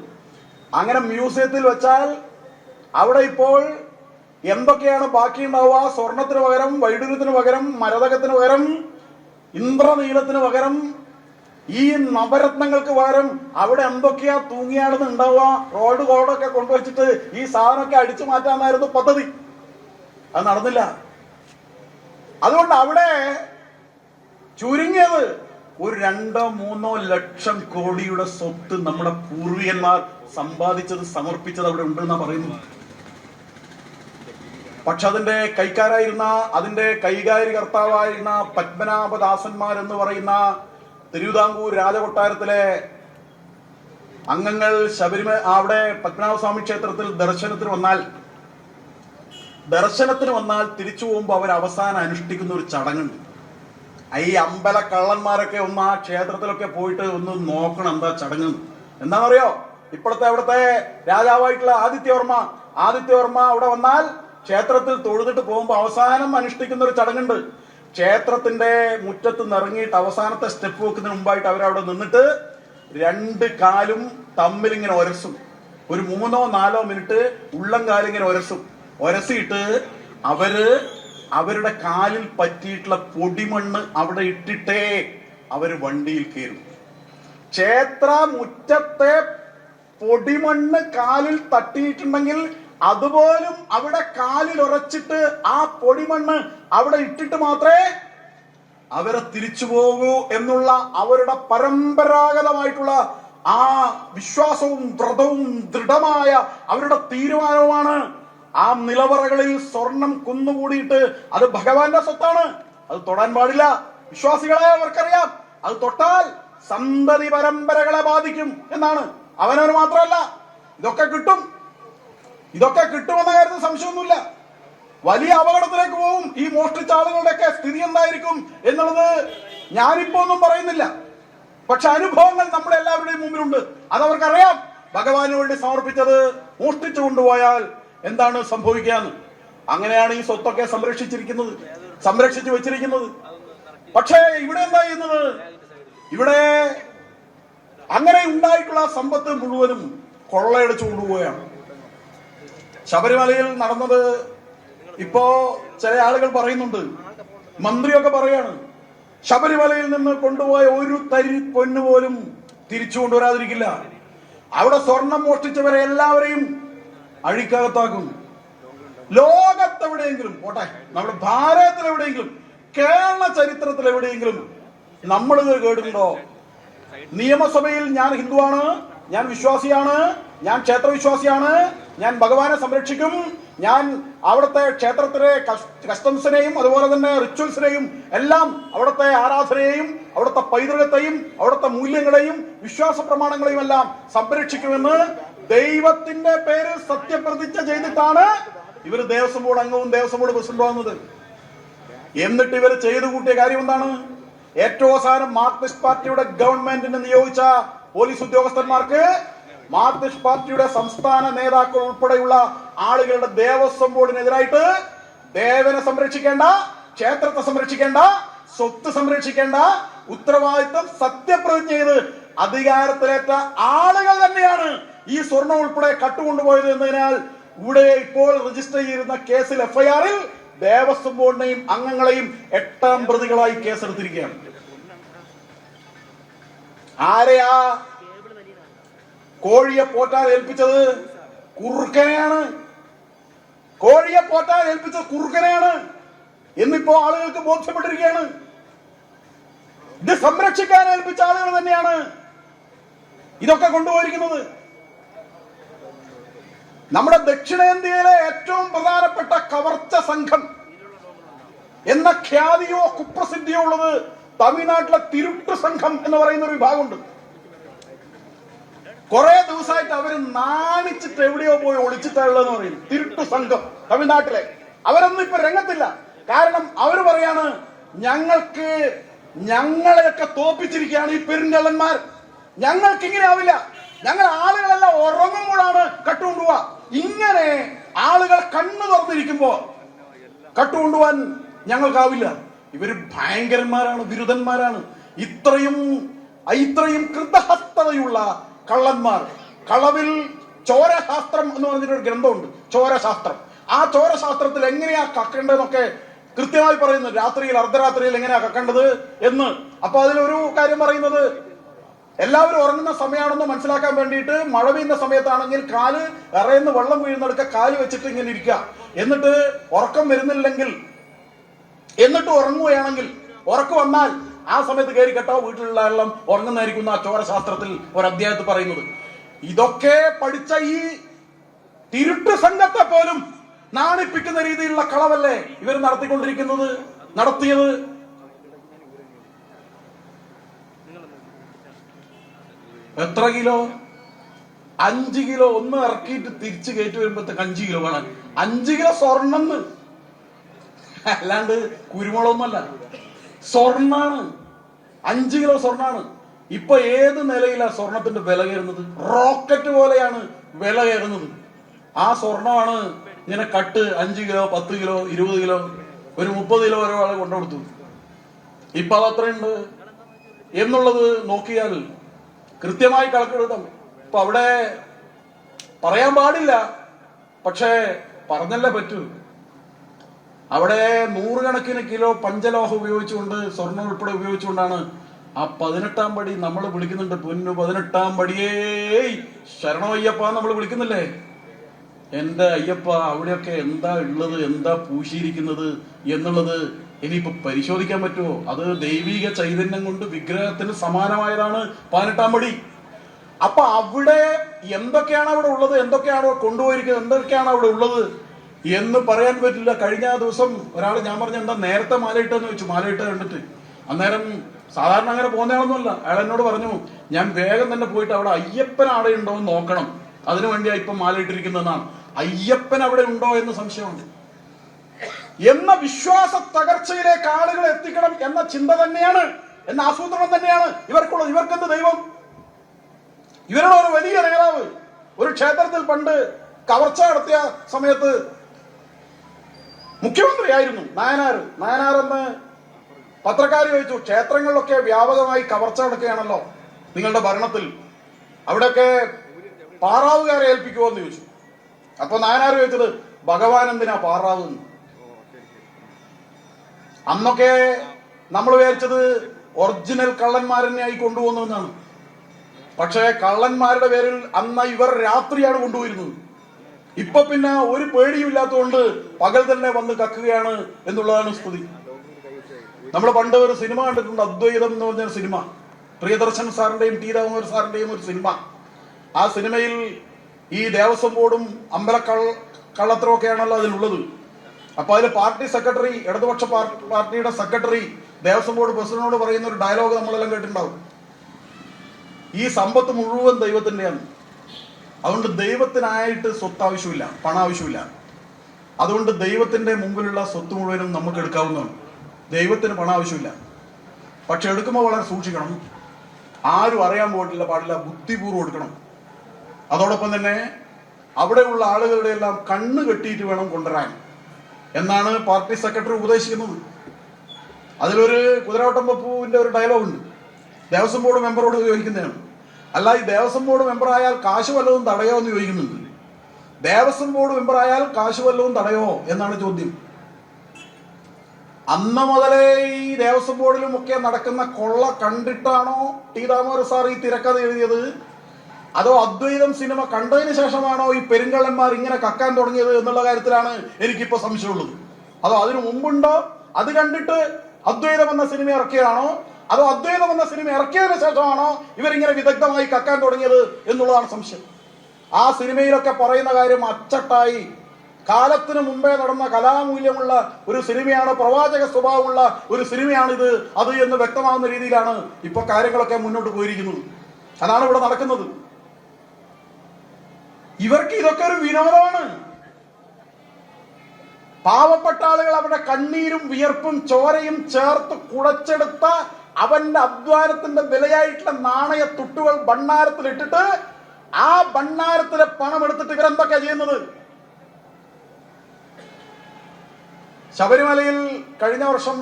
അങ്ങനെ മ്യൂസിയത്തിൽ വെച്ചാൽ അവിടെ ഇപ്പോൾ എന്തൊക്കെയാണ് ബാക്കിയുണ്ടാവുക? സ്വർണത്തിന് പകരം, വൈഡൂര്യത്തിന് പകരം, മരതകത്തിന് പകരം, ഇന്ദ്രനീലത്തിന് പകരം, ഈ നവരത്നങ്ങൾക്ക് പകരം അവിടെ എന്തൊക്കെയാ തൂങ്ങിയാണെന്ന് ഉണ്ടാവുക? റോഡ് കോടൊക്കെ കൊണ്ടുവച്ചിട്ട് ഈ സാധനമൊക്കെ അടിച്ചു മാറ്റാന്നായിരുന്നു പദ്ധതി. അത് നടന്നില്ല. അതുകൊണ്ട് അവിടെ ചുരുങ്ങിയത് ഒരു 2-3 ലക്ഷം കോടിയുടെ സ്വത്ത് നമ്മുടെ പൂർവികന്മാർ സമ്പാദിച്ചത്, സമർപ്പിച്ചത് അവിടെ ഉണ്ടെന്നാ പറയുന്നു. പക്ഷെ അതിന്റെ കൈക്കാരായിരുന്ന, അതിന്റെ കൈകാര്യകർത്താവായിരുന്ന പത്മനാഭദാസന്മാരെന്ന് പറയുന്ന തിരുവിതാംകൂർ രാജകൊട്ടാരത്തിലെ അംഗങ്ങൾ അവിടെ പത്മനാഭസ്വാമി ക്ഷേത്രത്തിൽ ദർശനത്തിന് വന്നാൽ തിരിച്ചു പോകുമ്പോൾ അവർ അവസാനം അനുഷ്ഠിക്കുന്ന ഒരു ചടങ്ങുണ്ട്. ഈ അമ്പല കള്ളന്മാരൊക്കെ ഒന്ന് ആ ക്ഷേത്രത്തിലൊക്കെ പോയിട്ട് ഒന്ന് നോക്കണം എന്താ ചടങ്ങ്. എന്താണെന്നറിയോ? ഇപ്പോഴത്തെ അവിടുത്തെ രാജാവായിട്ടുള്ള ആദിത്യവർമ്മ അവിടെ വന്നാൽ ക്ഷേത്രത്തിൽ തൊഴുതിട്ട് പോകുമ്പോൾ അവസാനം അനുഷ്ഠിക്കുന്ന ഒരു ചടങ്ങുണ്ട്. ക്ഷേത്രത്തിന്റെ മുറ്റത്ത് നിറങ്ങിയിട്ട് അവസാനത്തെ സ്റ്റെപ്പ് വെക്കുന്നതിന് മുമ്പായിട്ട് അവരവിടെ നിന്നിട്ട് 2 കാലും തമ്മിൽ ഇങ്ങനെ ഒരസും. ഒരു 3-4 മിനിറ്റ് ഉള്ളം കാലിങ്ങനെ ഒരസിയിട്ട് അവരുടെ കാലിൽ പറ്റിയിട്ടുള്ള പൊടിമണ്ണ് അവിടെ ഇട്ടിട്ടേ അവര് വണ്ടിയിൽ കയറും. ക്ഷേത്ര മുറ്റത്തെ പൊടിമണ്ണ് കാലിൽ തട്ടിയിട്ടുണ്ടെങ്കിൽ അതുപോലും അവിടെ കാലിൽ ഉറച്ചിട്ട് ആ പൊടിമണ്ണ് അവിടെ ഇട്ടിട്ട് മാത്രമേ അവരെ തിരിച്ചു പോകൂ എന്നുള്ള അവരുടെ പരമ്പരാഗതമായിട്ടുള്ള ആ വിശ്വാസവും വ്രതവും ദൃഢമായ അവരുടെ തീരുമാനവുമാണ് ആ നിലവറകളിൽ സ്വർണം കുന്നുകൂടിയിട്ട് അത് ഭഗവാന്റെ സ്വത്താണ്, അത് തൊടാൻ പാടില്ല. വിശ്വാസികളെ അവർക്കറിയാം, അത് തൊട്ടാൽ സന്തതി പരമ്പരകളെ ബാധിക്കും എന്നാണ്. അവനവന് മാത്രമല്ല, ഇതൊക്കെ കിട്ടുമെന്ന കാര്യത്തിൽ സംശയമൊന്നുമില്ല. വലിയ അപകടത്തിലേക്ക് പോകും. ഈ മോഷ്ടിച്ച ആളുകളുടെയൊക്കെ സ്ഥിതി എന്തായിരിക്കും എന്നുള്ളത് ഞാനിപ്പോ ഒന്നും പറയുന്നില്ല. പക്ഷെ അനുഭവങ്ങൾ നമ്മുടെ എല്ലാവരുടെയും മുമ്പിലുണ്ട്. അതവർക്കറിയാം. ഭഗവാന് വേണ്ടി സമർപ്പിച്ചത് മോഷ്ടിച്ചു കൊണ്ടുപോയാൽ എന്താണ് സംഭവിക്കാന്ന്. അങ്ങനെയാണ് ഈ സ്വത്തൊക്കെ സംരക്ഷിച്ചു വെച്ചിരിക്കുന്നത്. പക്ഷേ ഇവിടെ എന്താ ചെയ്യുന്നത്? ഇവിടെ അങ്ങനെ ഉണ്ടായിട്ടുള്ള സമ്പത്ത് മുഴുവനും കൊള്ളയടിച്ചു കൊണ്ടുപോവുകയാണ്. ശബരിമലയിൽ നടന്നത് ഇപ്പോ ചില ആളുകൾ പറയുന്നുണ്ട്, മന്ത്രിയൊക്കെ പറയാണ്, ശബരിമലയിൽ നിന്ന് കൊണ്ടുപോയ ഒരു തരി പൊന്നു പോലും തിരിച്ചു കൊണ്ടുവരാതിരിക്കില്ല. അവിടെ സ്വർണം മോഷ്ടിച്ചവരെ എല്ലാവരെയും അഴിക്കകത്താക്കും. ലോകത്തെവിടെയെങ്കിലും പോട്ടെ, നമ്മുടെ ഭാരതത്തിൽ എവിടെയെങ്കിലും, കേരള ചരിത്രത്തിൽ എവിടെയെങ്കിലും നമ്മൾ ഇത് കേട്ടിട്ടുണ്ടോ? നിയമസഭയിൽ ഞാൻ ഹിന്ദുവാണ്, ഞാൻ വിശ്വാസിയാണ്, ഞാൻ ക്ഷേത്രവിശ്വാസിയാണ്, ഞാൻ ഭഗവാനെ സംരക്ഷിക്കും, ഞാൻ അവിടുത്തെ ക്ഷേത്രത്തിലെ കസ്റ്റംസിനെയും അതുപോലെ തന്നെ റിച്വൽസിനെയും എല്ലാം, അവിടുത്തെ ആരാധനയെയും അവിടുത്തെ പൈതൃകത്തെയും അവിടുത്തെ മൂല്യങ്ങളെയും വിശ്വാസ പ്രമാണങ്ങളെയും എല്ലാം സംരക്ഷിക്കുമെന്ന് ദൈവത്തിന്റെ പേരിൽ സത്യപ്രതിജ്ഞ ചെയ്തിട്ടാണ് ഇവർ ദേവസ്വം ബോർഡ് അംഗവും ദേവസ്വം ബോർഡ് പ്രസിഡന്റും ആകുന്നത്. എന്നിട്ട് ഇവർ ചെയ്തു കൂട്ടിയ കാര്യം എന്താണ്? ഏറ്റവും അവസാനം മാർക്സിസ്റ്റ് പാർട്ടിയുടെ ഗവൺമെന്റിന് നിയോഗിച്ച പോലീസ് ഉദ്യോഗസ്ഥന്മാർക്ക് മാർക്സിസ്റ്റ് പാർട്ടിയുടെ സംസ്ഥാന നേതാക്കൾ ഉൾപ്പെടെയുള്ള ആളുകളുടെ ദേവസ്വം ബോർഡിനെതിരായിട്ട് ദേവനെ സംരക്ഷിക്കേണ്ട, ക്ഷേത്രത്തെ സംരക്ഷിക്കേണ്ട, സ്വത്ത് സംരക്ഷിക്കേണ്ട ഉത്തരവാദിത്വം സത്യപ്രതിജ്ഞ ചെയ്ത് അധികാരത്തിലേറ്റ ആളുകൾ തന്നെയാണ് ഈ സ്വർണം ഉൾപ്പെടെ കട്ടുകൊണ്ടുപോയത് എന്നതിനാൽ ഇവിടെ ഇപ്പോൾ രജിസ്റ്റർ ചെയ്തിരുന്ന കേസിൽ എഫ്ഐആറിൽ ദേവസ്വം ബോർഡിനെയും അംഗങ്ങളെയും 8ാം പ്രതികളായി കേസെടുത്തിരിക്കുകയാണ്. ആരെയാ കോഴിയെ പോറ്റാൻ ഏൽപ്പിച്ചത്? കുറുക്കനെയാണ്. കോഴിയെ പോറ്റാൻ ഏൽപ്പിച്ചത് കുറുക്കനെയാണ് എന്നിപ്പോ ആളുകൾക്ക് ബോധ്യപ്പെട്ടിരിക്കുകയാണ്. ഇത് സംരക്ഷിക്കാൻ ഏൽപ്പിച്ച ആളുകൾ തന്നെയാണ് ഇതൊക്കെ കൊണ്ടുപോയിരിക്കുന്നത്. നമ്മുടെ ദക്ഷിണേന്ത്യയിലെ ഏറ്റവും പ്രധാനപ്പെട്ട കവർച്ച സംഘം എന്ന ഖ്യാതിയോ കുപ്രസിദ്ധിയോ ഉള്ളത് തമിഴ്നാട്ടിലെ തിരുട്ട് സംഘം എന്ന് പറയുന്ന ഒരു വിഭാഗമുണ്ട്. കുറെ ദിവസമായിട്ട് അവര് നാണിച്ചിട്ട് എവിടെയോ പോയി ഒളിച്ചിട്ടുള്ളതെന്ന് പറയുന്നു. തിരുട്ടു സംഘം തമിഴ്നാട്ടിലെ അവരൊന്നും ഇപ്പൊ രംഗത്തില്ല. കാരണം അവര് പറയാണ്, ഞങ്ങളെയൊക്കെ തോപ്പിച്ചിരിക്കുകയാണ് ഈ പെരുങ്കള്ളന്മാർ, ഞങ്ങൾക്ക് ഇങ്ങനെ ആവില്ല, ഞങ്ങൾ ആളുകളെല്ലാം ഉറങ്ങുമ്പോഴാണ് കട്ടുകൊണ്ടുപോവാ. ഇങ്ങനെ ആളുകൾ കണ്ണു തുറന്നിരിക്കുമ്പോ കട്ടുകൊണ്ടുപോവാൻ ഞങ്ങൾക്കാവില്ല. ഇവര് ഭയങ്കരന്മാരാണ്, ബിരുദന്മാരാണ്. ഇത്രയും കൃതഹസ്തതയുള്ള കള്ളന്മാർ. കളവിൽ ചോരശാസ്ത്രം എന്ന് പറഞ്ഞിട്ടൊരു ഗ്രന്ഥമുണ്ട്, ചോരശാസ്ത്രം. ആ ചോരശാസ്ത്രത്തിൽ എങ്ങനെയാ കക്കേണ്ടതെന്നൊക്കെ കൃത്യമായി പറയുന്നു. രാത്രിയിൽ, അർദ്ധരാത്രിയിൽ എങ്ങനെയാ കക്കേണ്ടത് എന്ന്. അപ്പൊ അതിലൊരു കാര്യം പറയുന്നത്, എല്ലാവരും ഉറങ്ങുന്ന സമയമാണെന്ന് മനസ്സിലാക്കാൻ വേണ്ടിയിട്ട് മഴ പെയ്യുന്ന സമയത്താണെങ്കിൽ കാല് ഇറയുന്ന വെള്ളം വീഴുന്നെടുക്ക കാല് വെച്ചിട്ട് ഇങ്ങനെ ഇരിക്കുക. എന്നിട്ട് ഉറക്കം വരുന്നില്ലെങ്കിൽ, എന്നിട്ട് ഉറങ്ങുകയാണെങ്കിൽ, ഉറക്കം വന്നാൽ ആ സമയത്ത് കയറി കേട്ടോ വീട്ടിലുള്ള എല്ലാം ഉറങ്ങുന്നതായിരിക്കും ആ ചോരശാസ്ത്രത്തിൽ ഒരു അധ്യായത്തിൽ പറയുന്നത്. ഇതൊക്കെ പഠിച്ച ഈ തിരുട്ട് സംഘത്തെ പോലും നാണിപ്പിക്കുന്ന രീതിയിലുള്ള കളവല്ലേ ഇവർ നടത്തിയത്. എത്ര കിലോ? 5 കിലോ ഒന്ന് ഇറക്കിയിട്ട് തിരിച്ചു കയറ്റി വരുമ്പോഴത്തേക്ക് 5 കിലോ വേണം. 5 കിലോ സ്വർണ്ണം, അല്ലാണ്ട് കുരുമുളകൊന്നല്ല, സ്വർണ്ണാണ്. 5 കിലോ സ്വർണ്ണാണ്. ഇപ്പൊ ഏത് നിലയിലാണ് സ്വർണത്തിന്റെ വില കയറുന്നത്? റോക്കറ്റ് പോലെയാണ് വില കയറുന്നത്. ആ സ്വർണമാണ് ഇങ്ങനെ കട്ട് 5 കിലോ 10 കിലോ 20 കിലോ ഒരു 30 കിലോ വരെ ആളെ കൊണ്ടുകൊടുത്തു. ഇപ്പൊ അതത്രയുണ്ട് എന്നുള്ളത് നോക്കിയാൽ കൃത്യമായി കണക്കെടുക്കാം. ഇപ്പൊ അവിടെ പറയാൻ പാടില്ല, പക്ഷേ പറഞ്ഞല്ലേ പറ്റൂ. അവിടെ 100 കണക്കിന് കിലോ പഞ്ചലോഹം ഉപയോഗിച്ചുകൊണ്ട്, സ്വർണം ഉൾപ്പെടെ ഉപയോഗിച്ചുകൊണ്ടാണ് ആ 18ാം പടി നമ്മൾ വിളിക്കുന്നുണ്ട്. പൊന്നു 18ാം പടിയേ ശരണമയ്യപ്പ നമ്മൾ വിളിക്കുന്നില്ലേ? എന്റെ അയ്യപ്പ, അവിടെയൊക്കെ എന്താ ഉള്ളത്, എന്താ പൂശിയിരിക്കുന്നത് എന്നുള്ളത് ഇനിയിപ്പോ പരിശോധിക്കാൻ പറ്റുമോ? അത് ദൈവിക ചൈതന്യം കൊണ്ട് വിഗ്രഹത്തിന് സമാനമായതാണ് 18ാം പടി. അപ്പൊ അവിടെ എന്തൊക്കെയാണ് അവിടെ ഉള്ളത്, എന്തൊക്കെയാണ് കൊണ്ടുപോയിരിക്കുന്നത്, എന്തൊക്കെയാണ് അവിടെ ഉള്ളത് എന്ന് പറയാൻ പറ്റില്ല. കഴിഞ്ഞ ദിവസം ഒരാൾ ഞാൻ പറഞ്ഞു എന്താ നേരത്തെ മാലയിട്ടെന്ന് ചോദിച്ചു. മാലയിട്ട് കണ്ടിട്ട് അന്നേരം സാധാരണ അങ്ങനെ പോകുന്നയാളൊന്നുമല്ല. അയാൾ എന്നോട് പറഞ്ഞു ഞാൻ വേഗം തന്നെ പോയിട്ട് അവിടെ അയ്യപ്പൻ അവിടെ ഉണ്ടോ എന്ന് നോക്കണം, അതിനുവേണ്ടിയാണ് ഇപ്പം മാലയിട്ടിരിക്കുന്നതെന്നാണ്. അയ്യപ്പൻ അവിടെ ഉണ്ടോ എന്ന് സംശയമുണ്ട്. എന്ന വിശ്വാസ തകർച്ചയിലേക്ക് ആളുകളെ എത്തിക്കണം എന്ന ചിന്ത തന്നെയാണ്, എന്ന ആസൂത്രണം തന്നെയാണ് ഇവർക്കുള്ളത്. ഇവർക്കെന്ത് ദൈവം? ഇവരുടെ ഒരു വലിയ നേതാവ് ഒരു ക്ഷേത്രത്തിൽ പണ്ട് കവർച്ച നടത്തിയ സമയത്ത് മുഖ്യമന്ത്രിയായിരുന്നു നായനാർ എന്ന് പത്രക്കാർ ചോദിച്ചു. ക്ഷേത്രങ്ങളിലൊക്കെ വ്യാപകമായി കവർച്ച നടക്കുകയാണല്ലോ നിങ്ങളുടെ ഭരണത്തിൽ, അവിടെയൊക്കെ പാറാവുകാരെ ഏൽപ്പിക്കുമോ എന്ന് ചോദിച്ചു. അപ്പൊ നായനാർ ചോദിച്ചത് ഭഗവാൻ എന്തിനാ പാറാവ് എന്ന്. അന്നൊക്കെ നമ്മൾ വിചാരിച്ചത് ഒറിജിനൽ കള്ളന്മാരെന്നെയായി കൊണ്ടുപോകുന്നു എന്നാണ്. പക്ഷേ കള്ളന്മാരുടെ പേരിൽ അന്ന് ഇവർ രാത്രിയാണ് കൊണ്ടുപോയിരുന്നത്. ഇപ്പൊ പിന്നെ ഒരു പേടിയുമില്ലാത്തതുകൊണ്ട് പകൽ തന്നെ വന്ന് കക്കുകയാണ് എന്നുള്ളതാണ് സ്ഥിതി. നമ്മൾ പണ്ട് ഒരു സിനിമ കണ്ടിട്ടുണ്ട്, അദ്വൈതം എന്ന് പറഞ്ഞൊരു സിനിമ, പ്രിയദർശൻ സാറിന്റെയും ടി രാമോഹൻ സാറിന്റെയും ഒരു സിനിമ. ആ സിനിമയിൽ ഈ ദേവസ്വം ബോർഡും കള്ളത്തരവും ഒക്കെയാണല്ലോ അതിലുള്ളത്. അപ്പൊ അതിൽ പാർട്ടി സെക്രട്ടറി, ഇടതുപക്ഷ പാർട്ടിയുടെ സെക്രട്ടറി ദേവസ്വം ബോർഡ് പ്രസിഡന്റിനോട് പറയുന്ന ഒരു ഡയലോഗ് നമ്മളെല്ലാം കേട്ടിട്ടുണ്ടാവും. ഈ സമ്പത്ത് മുഴുവൻ ദൈവത്തിന്റെയാണ്, അതുകൊണ്ട് ദൈവത്തിനായിട്ട് സ്വത്ത് ആവശ്യമില്ല, പണം ആവശ്യമില്ല. അതുകൊണ്ട് ദൈവത്തിന്റെ മുമ്പിലുള്ള സ്വത്ത് മുഴുവനും നമുക്ക് എടുക്കാവുന്നതാണ്. ദൈവത്തിന് പണം ആവശ്യമില്ല. പക്ഷെ എടുക്കുമ്പോൾ വളരെ സൂക്ഷിക്കണം, ആരും അറിയാൻ പാടില്ല, ബുദ്ധിപൂർവ്വം എടുക്കണം. അതോടൊപ്പം തന്നെ അവിടെയുള്ള ആളുകളുടെ എല്ലാം കണ്ണ് കെട്ടിയിട്ട് വേണം കൊണ്ടുവരാൻ എന്നാണ് പാർട്ടി സെക്രട്ടറി ഉപദേശിക്കുന്നത്. അതിലൊരു കുതിരവട്ടം പപ്പുവിന്റെ ഒരു ഡയലോഗ് ഉണ്ട്, ദേവസ്വം ബോർഡ് മെമ്പറോട് ചോദിക്കുന്നതാണ്. അല്ല, ഈ ദേവസ്വം ബോർഡ് മെമ്പർ ആയാൽ കാശ് വല്ലതും തടയോ എന്ന് ചോദിക്കുന്നുണ്ട്. ദേവസ്വം ബോർഡ് മെമ്പർ ആയാൽ കാശ് വല്ലതും തടയോ എന്നാണ് ചോദ്യം. അന്ന് മുതലേ ഈ ദേവസ്വം ബോർഡിലും ഒക്കെ നടക്കുന്ന കൊള്ള കണ്ടിട്ടാണോ ടി രാമോഹൻ സാർ ഈ തിരക്കഥ എഴുതിയത്, അതോ അദ്വൈതം സിനിമ കണ്ടതിന് ശേഷമാണോ ഈ പെരുങ്കള്ളന്മാർ ഇങ്ങനെ കക്കാൻ തുടങ്ങിയത് എന്നുള്ള കാര്യത്തിലാണ് എനിക്കിപ്പോ സംശയമുള്ളത്. അതോ അതിനു മുമ്പുണ്ടോ, അത് കണ്ടിട്ട് അദ്വൈതം എന്ന സിനിമ ഇറക്കിയതാണോ, അതോ അദ്വൈതം എന്ന സിനിമ ഇറക്കിയതിനു ശേഷമാണോ ഇവരിങ്ങനെ വിദഗ്ധമായി കക്കാൻ തുടങ്ങിയത് എന്നുള്ളതാണ് സംശയം. ആ സിനിമയിലൊക്കെ പറയുന്ന കാര്യം അച്ചട്ടായി കാലത്തിന് മുമ്പേ നടന്ന കലാമൂല്യമുള്ള ഒരു സിനിമയാണ്, പ്രവാചക സ്വഭാവമുള്ള ഒരു സിനിമയാണിത് അത് എന്ന് വ്യക്തമാകുന്ന രീതിയിലാണ് ഇപ്പൊ കാര്യങ്ങളൊക്കെ മുന്നോട്ട് പോയിരിക്കുന്നത്. അതാണ് ഇവിടെ നടക്കുന്നത്. ഇവർക്ക് ഇതൊക്കെ ഒരു വിനോദമാണ്. പാവപ്പെട്ട ആളുകൾ അവരുടെ കണ്ണീരും വിയർപ്പും ചോരയും ചേർത്ത് കുടച്ചെടുത്ത അവന്റെ അധ്വാനത്തിന്റെ വിലയായിട്ടുള്ള നാണയ തുട്ടുകൾ ഭണ്ണാരത്തിൽ ഇട്ടിട്ട് ആ ഭണ്ണാരത്തിലെ പണം എടുത്തിട്ട് ഇവരെന്തൊക്കെയാ ചെയ്യുന്നത്? ശബരിമലയിൽ കഴിഞ്ഞ വർഷം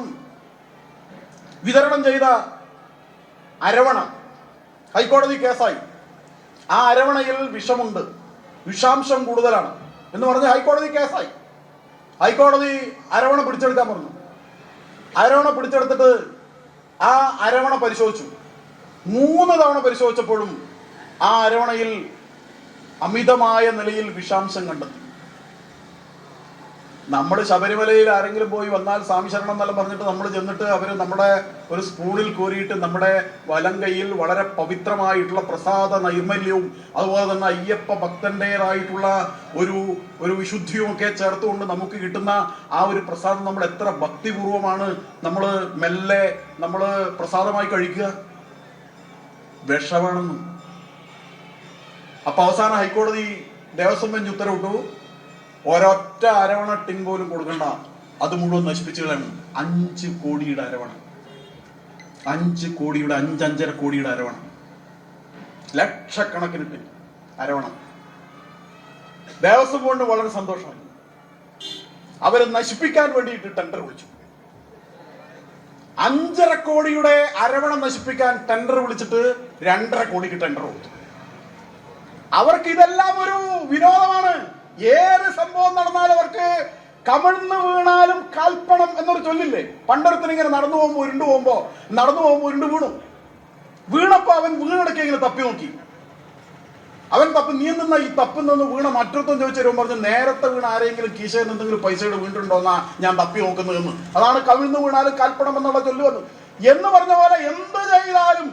വിതരണം ചെയ്ത അരവണ ഹൈക്കോടതി കേസായി. ആ അരവണയിൽ വിഷമുണ്ട്, വിഷാംശം കൂടുതലാണ് എന്ന് പറഞ്ഞ് ഹൈക്കോടതി കേസായി. ഹൈക്കോടതി അരവണ പിടിച്ചെടുക്കാൻ പറഞ്ഞു. അരവണ പിടിച്ചെടുത്തിട്ട് ആ അരവണ പരിശോധിച്ചു. 3 തവണ പരിശോധിച്ചപ്പോഴും ആ അരവണയിൽ അമിതമായ നിലയിൽ വിഷാംശം കണ്ടെത്തി. നമ്മൾ ശബരിമലയിൽ ആരെങ്കിലും പോയി വന്നാൽ സ്വാമി ശരണം എന്നെല്ലാം പറഞ്ഞിട്ട് നമ്മൾ ചെന്നിട്ട് അവർ നമ്മുടെ ഒരു സ്പൂണിൽ കോരിയിട്ട് നമ്മുടെ വലം കൈയിൽ വളരെ പവിത്രമായിട്ടുള്ള പ്രസാദ നൈർമല്യവും അതുപോലെ തന്നെ അയ്യപ്പ ഭക്തന്റേതായിട്ടുള്ള ഒരു വിശുദ്ധിയും ഒക്കെ ചേർത്തുകൊണ്ട് നമുക്ക് കിട്ടുന്ന ആ ഒരു പ്രസാദം നമ്മൾ എത്ര ഭക്തിപൂർവമാണ് നമ്മൾ മെല്ലെ നമ്മൾ പ്രസാദമായി കഴിക്കുക. വിഷമാണെന്ന്. അപ്പൊ അവസാനം ഹൈക്കോടതി ദേവസ്വം ബെഞ്ച് ഉത്തരവിട്ടു, ഒരൊറ്റ അരവണ ടിൻ പോലും കൊടുക്കണ്ട, അത് മുഴുവൻ നശിപ്പിച്ചു കളയണം. 5 കോടിയുടെ അരവണ, 5 കോടിയുടെ 5-5.5 കോടിയുടെ അരവണ, ലക്ഷക്കണക്കിന് ടിൻ അരവണ. ദേവസ്വം ബോർഡിന് വളരെ സന്തോഷമായി. അവരെ നശിപ്പിക്കാൻ വേണ്ടിയിട്ട് ടെൻഡർ വിളിച്ചു. 5.5 കോടിയുടെ അരവണ നശിപ്പിക്കാൻ ടെൻഡർ വിളിച്ചിട്ട് 2.5 കോടിക്ക് ടെൻഡർ കൊടുത്തു. അവർക്ക് ഇതെല്ലാം ഒരു വിനോദമാണ്. ഏത് സംഭവം നടന്നാലും അവർക്ക് കമിഴ്ന്ന് വീണാലും കാൽപ്പണം എന്നൊരു ചൊല്ലില്ലേ? പണ്ടൊരുത്തിന് ഇങ്ങനെ നടന്നു പോകുമ്പോ ഉരുണ്ടു വീണപ്പോ അവൻ വീണെടുക്കെ ഇങ്ങനെ തപ്പി നോക്കി. അവൻ നീ നിന്ന ഈ തപ്പുന്ന വീണ മറ്റൊരുത്തം ചോദിച്ചു തരുമ്പോൾ പറഞ്ഞു, നേരത്തെ വീണ ആരെങ്കിലും കീശയിൽ എന്തെങ്കിലും പൈസയുടെ വീണ്ടുണ്ടോന്നാ ഞാൻ തപ്പി നോക്കുന്നതെന്ന്. അതാണ് കമിഴ്ന്ന് വീണാലും കാൽപ്പണം എന്നുള്ള ചൊല്ലു വന്നു എന്ന് പറഞ്ഞ പോലെ എന്ത് ചെയ്താലും